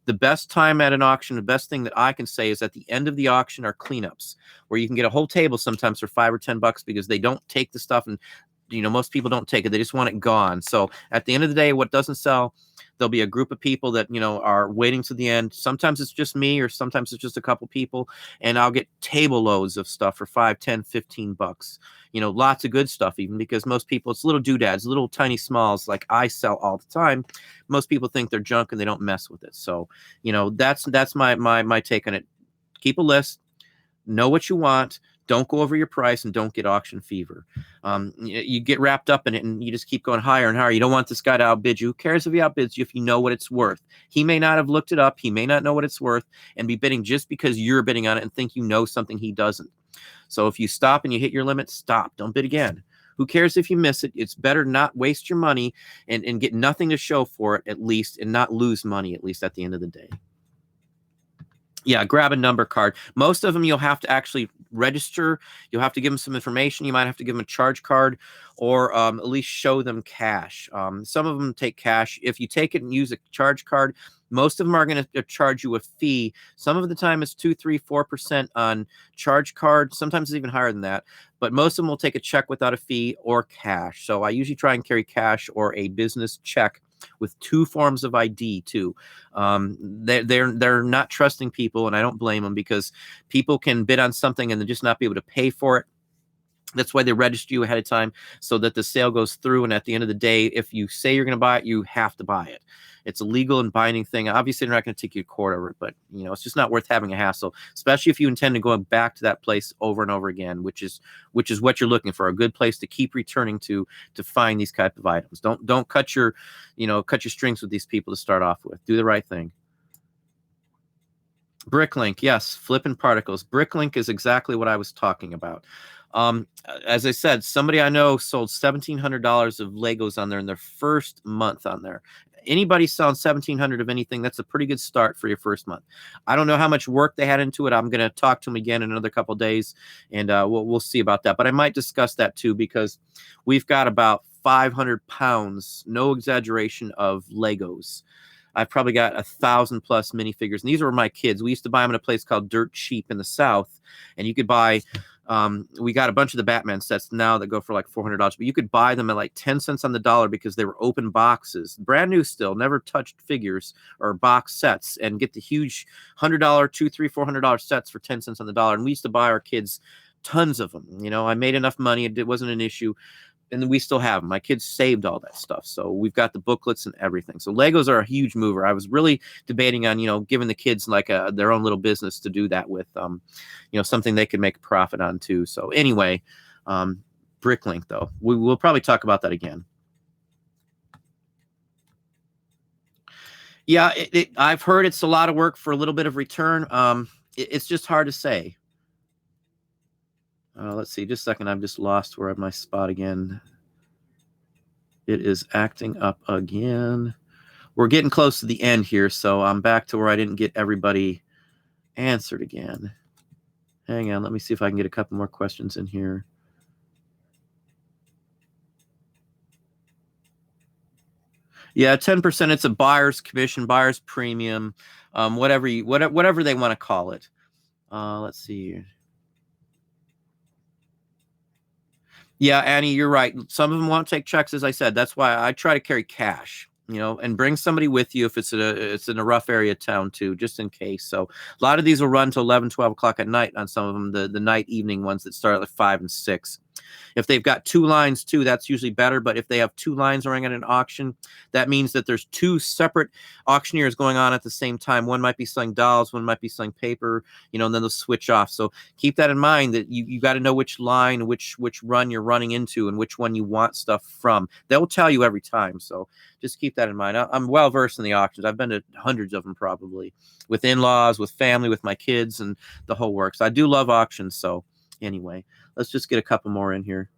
The best time at an auction, the best thing that I can say is at the end of the auction are cleanups, where you can get a whole table sometimes for $5 or $10 because they don't take the stuff and most people don't take it. They just want it gone. So at the end of the day, what doesn't sell, there'll be a group of people that, are waiting to the end. Sometimes it's just me or sometimes it's just a couple people. And I'll get table loads of stuff for $5, $10, $15. Lots of good stuff even because most people, it's little doodads, little tiny smalls like I sell all the time. Most people think they're junk and they don't mess with it. So, that's my take on it. Keep a list. Know what you want. Don't go over your price and don't get auction fever. You get wrapped up in it and you just keep going higher and higher. You don't want this guy to outbid you. Who cares if he outbids you if you know what it's worth? He may not have looked it up. He may not know what it's worth and be bidding just because you're bidding on it and think you know something he doesn't. So if you stop and you hit your limit, stop. Don't bid again. Who cares if you miss it? It's better not waste your money and get nothing to show for it at least and not lose money at least at the end of the day. Yeah, grab a number card. Most of them you'll have to actually register. You'll have to give them some information. You might have to give them a charge card or at least show them cash. Some of them take cash. If you take it and use a charge card, most of them are going to charge you a fee. Some of the time it's 2, 3, 4% on charge card. Sometimes it's even higher than that. But most of them will take a check without a fee or cash. So I usually try and carry cash or a business check with 2 forms of ID too. They're not trusting people, and I don't blame them because people can bid on something and then just not be able to pay for it. That's why they register you ahead of time so that the sale goes through. And at the end of the day, if you say you're going to buy it, you have to buy it. It's a legal and binding thing. Obviously, they're not going to take you to court over it, but it's just not worth having a hassle, especially if you intend to go back to that place over and over again, which is what you're looking for, a good place to keep returning to find these type of items. Don't cut your strings with these people to start off with. Do the right thing. Bricklink, yes, flipping particles. Bricklink is exactly what I was talking about. As I said, somebody I know sold $1,700 of Legos on there in their first month on there. Anybody selling $1,700 of anything, that's a pretty good start for your first month. I don't know how much work they had into it. I'm going to talk to them again in another couple of days, and we'll see about that. But I might discuss that too because we've got about 500 pounds, no exaggeration, of Legos. I've probably got 1,000 plus minifigures. And these were my kids. We used to buy them in a place called Dirt Cheap in the South. And you could buy, we got a bunch of the Batman sets now that go for like $400, but you could buy them at like 10 cents on the dollar because they were open boxes, brand new still, never touched figures or box sets, and get the huge $100, $200, $300, $400 sets for 10 cents on the dollar. And we used to buy our kids tons of them. You know, I made enough money. It wasn't an issue. And then we still have them. My kids saved all that stuff. So we've got the booklets and everything. So Legos are a huge mover. I was really debating on, you know, giving the kids like their own little business to do that with, you know, something they could make a profit on too. So anyway, Bricklink though, we'll probably talk about that again. Yeah, I've heard it's a lot of work for a little bit of return. It's just hard to say. Let's see, just a second. I've just lost where my spot again. It is acting up again. We're getting close to the end here, so I'm back to where I didn't get everybody answered again. Hang on, let me see if I can get a couple more questions in here. Yeah, 10%. It's a buyer's commission, buyer's premium, whatever they want to call it. Let's see. Yeah, Annie, you're right. Some of them won't take checks, as I said. That's why I try to carry cash, you know, and bring somebody with you if it's in a rough area of town too, just in case. So a lot of these will run till 11, 12 o'clock at night on some of them, the night evening ones that start at like 5 and 6. If they've got 2 lines too, that's usually better. But if they have 2 lines running at an auction, that means that there's 2 separate auctioneers going on at the same time. One might be selling dolls, one might be selling paper, you know, and then they'll switch off. So keep that in mind, that you got to know which line, which run you're running into and which one you want stuff from. They'll tell you every time. So just keep that in mind. I'm well versed in the auctions. I've been to hundreds of them probably, with in-laws, with family, with my kids, and the whole works. I do love auctions. So anyway, let's just get a couple more in here.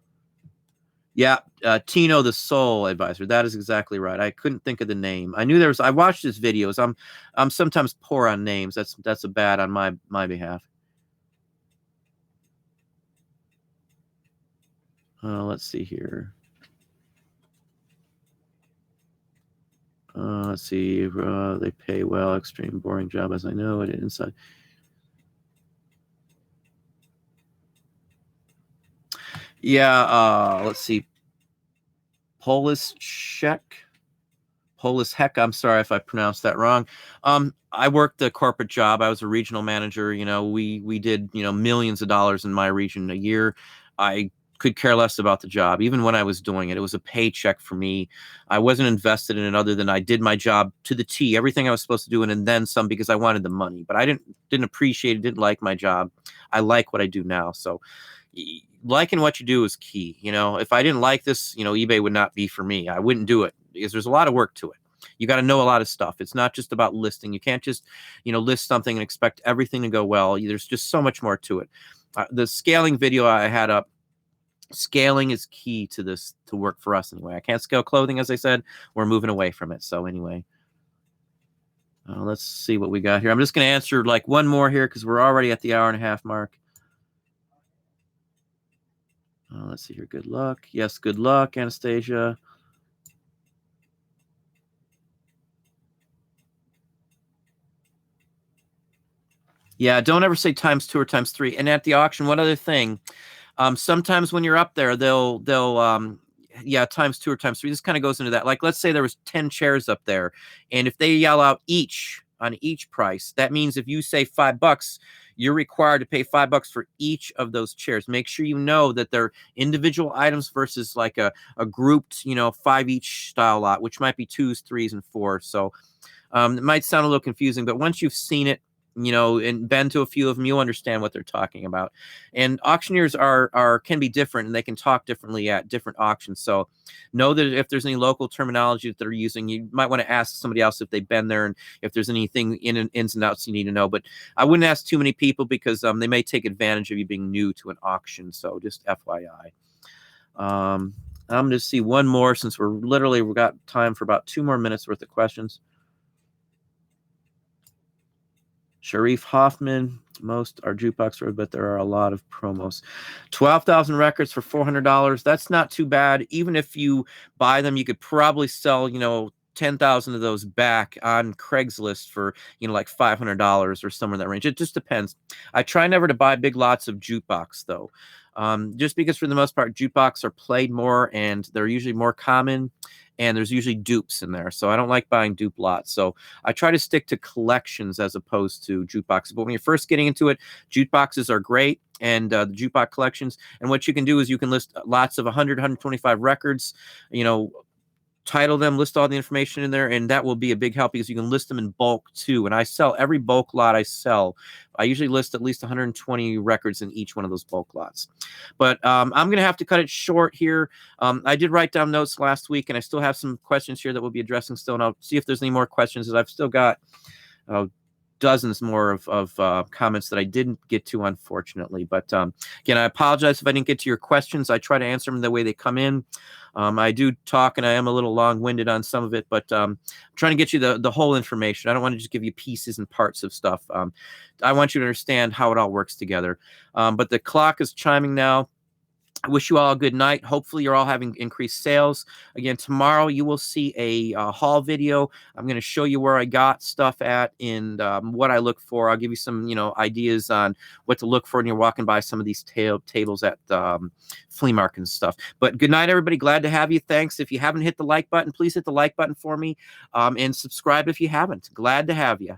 Yeah, Tino the Soul Advisor. That is exactly right. I couldn't think of the name. I knew there was. I watched his videos. I'm sometimes poor on names. That's a bad on my behalf. Let's see here. Let's see. They pay well. Extreme boring job, as I know it inside. Yeah, let's see. Polish Heck. I'm sorry if I pronounced that wrong. I worked a corporate job. I was a regional manager. You know, we did, you know, millions of dollars in my region a year. I could care less about the job. Even when I was doing it, it was a paycheck for me. I wasn't invested in it other than I did my job to the T, everything I was supposed to do, and then some, because I wanted the money. But I didn't appreciate it, didn't like my job. I like what I do now. So liking what you do is key. You know, if I didn't like this, you know, eBay would not be for me. I wouldn't do it because there's a lot of work to it. You got to know a lot of stuff. It's not just about listing. You can't just, you know, list something and expect everything to go well. There's just so much more to it. The scaling video I had up, scaling is key to this, to work for us anyway. I can't scale clothing, as I said. We're moving away from it. So anyway, let's see what we got here. I'm just going to answer like one more here because we're already at the hour-and-a-half mark. Let's see here. Good luck. Yes, good luck, Anastasia. Yeah, don't ever say ×2 or ×3. And at the auction, one other thing. Sometimes when you're up there, they'll yeah, ×2 or ×3. This kind of goes into that. Like, let's say there was 10 chairs up there, and if they yell out each on each price, that means if you say $5, you're required to pay $5 for each of those chairs. Make sure you know that they're individual items versus like a grouped, you know, 5 each style lot, which might be 2s, 3s, and 4s. So it might sound a little confusing, but once you've seen it, you know, and been to a few of them, you'll understand what they're talking about. And auctioneers can be different, and they can talk differently at different auctions. So know that if there's any local terminology that they're using, you might want to ask somebody else if they've been there and if there's anything ins and outs you need to know. But I wouldn't ask too many people because they may take advantage of you being new to an auction. So just FYI. I'm going to see one more since we've got time for about 2 more minutes worth of questions. Sharif Hoffman, most are jukebox road, but there are a lot of promos. 12,000 records for $400. That's not too bad. Even if you buy them, you could probably sell, 10,000 of those back on Craigslist for, like $500 or somewhere in that range. It just depends. I try never to buy big lots of jukebox though. Just because for the most part, jukebox are played more and they're usually more common. And there's usually dupes in there. So I don't like buying dupe lots. So I try to stick to collections as opposed to jukeboxes. But when you're first getting into it, jukeboxes are great, and the jukebox collections. And what you can do is you can list lots of 100, 125 records, title them, list all the information in there, and that will be a big help because you can list them in bulk too. And I sell every bulk lot I sell. I usually list at least 120 records in each one of those bulk lots. But I'm going to have to cut it short here. I did write down notes last week, and I still have some questions here that we'll be addressing still. And I'll see if there's any more questions, as I've still got dozens more of comments that I didn't get to, unfortunately. But again, I apologize if I didn't get to your questions. I try to answer them the way they come in. I do talk, and I am a little long-winded on some of it, but I'm trying to get you the whole information. I don't want to just give you pieces and parts of stuff. I want you to understand how it all works together. But the clock is chiming now. I wish you all a good night. Hopefully you're all having increased sales. Again, tomorrow you will see a haul video. I'm going to show you where I got stuff at and what I look for. I'll give you some, ideas on what to look for when you're walking by some of these tables at flea market and stuff. But good night, everybody. Glad to have you. Thanks. If you haven't hit the like button, please hit the like button for me and subscribe if you haven't. Glad to have you.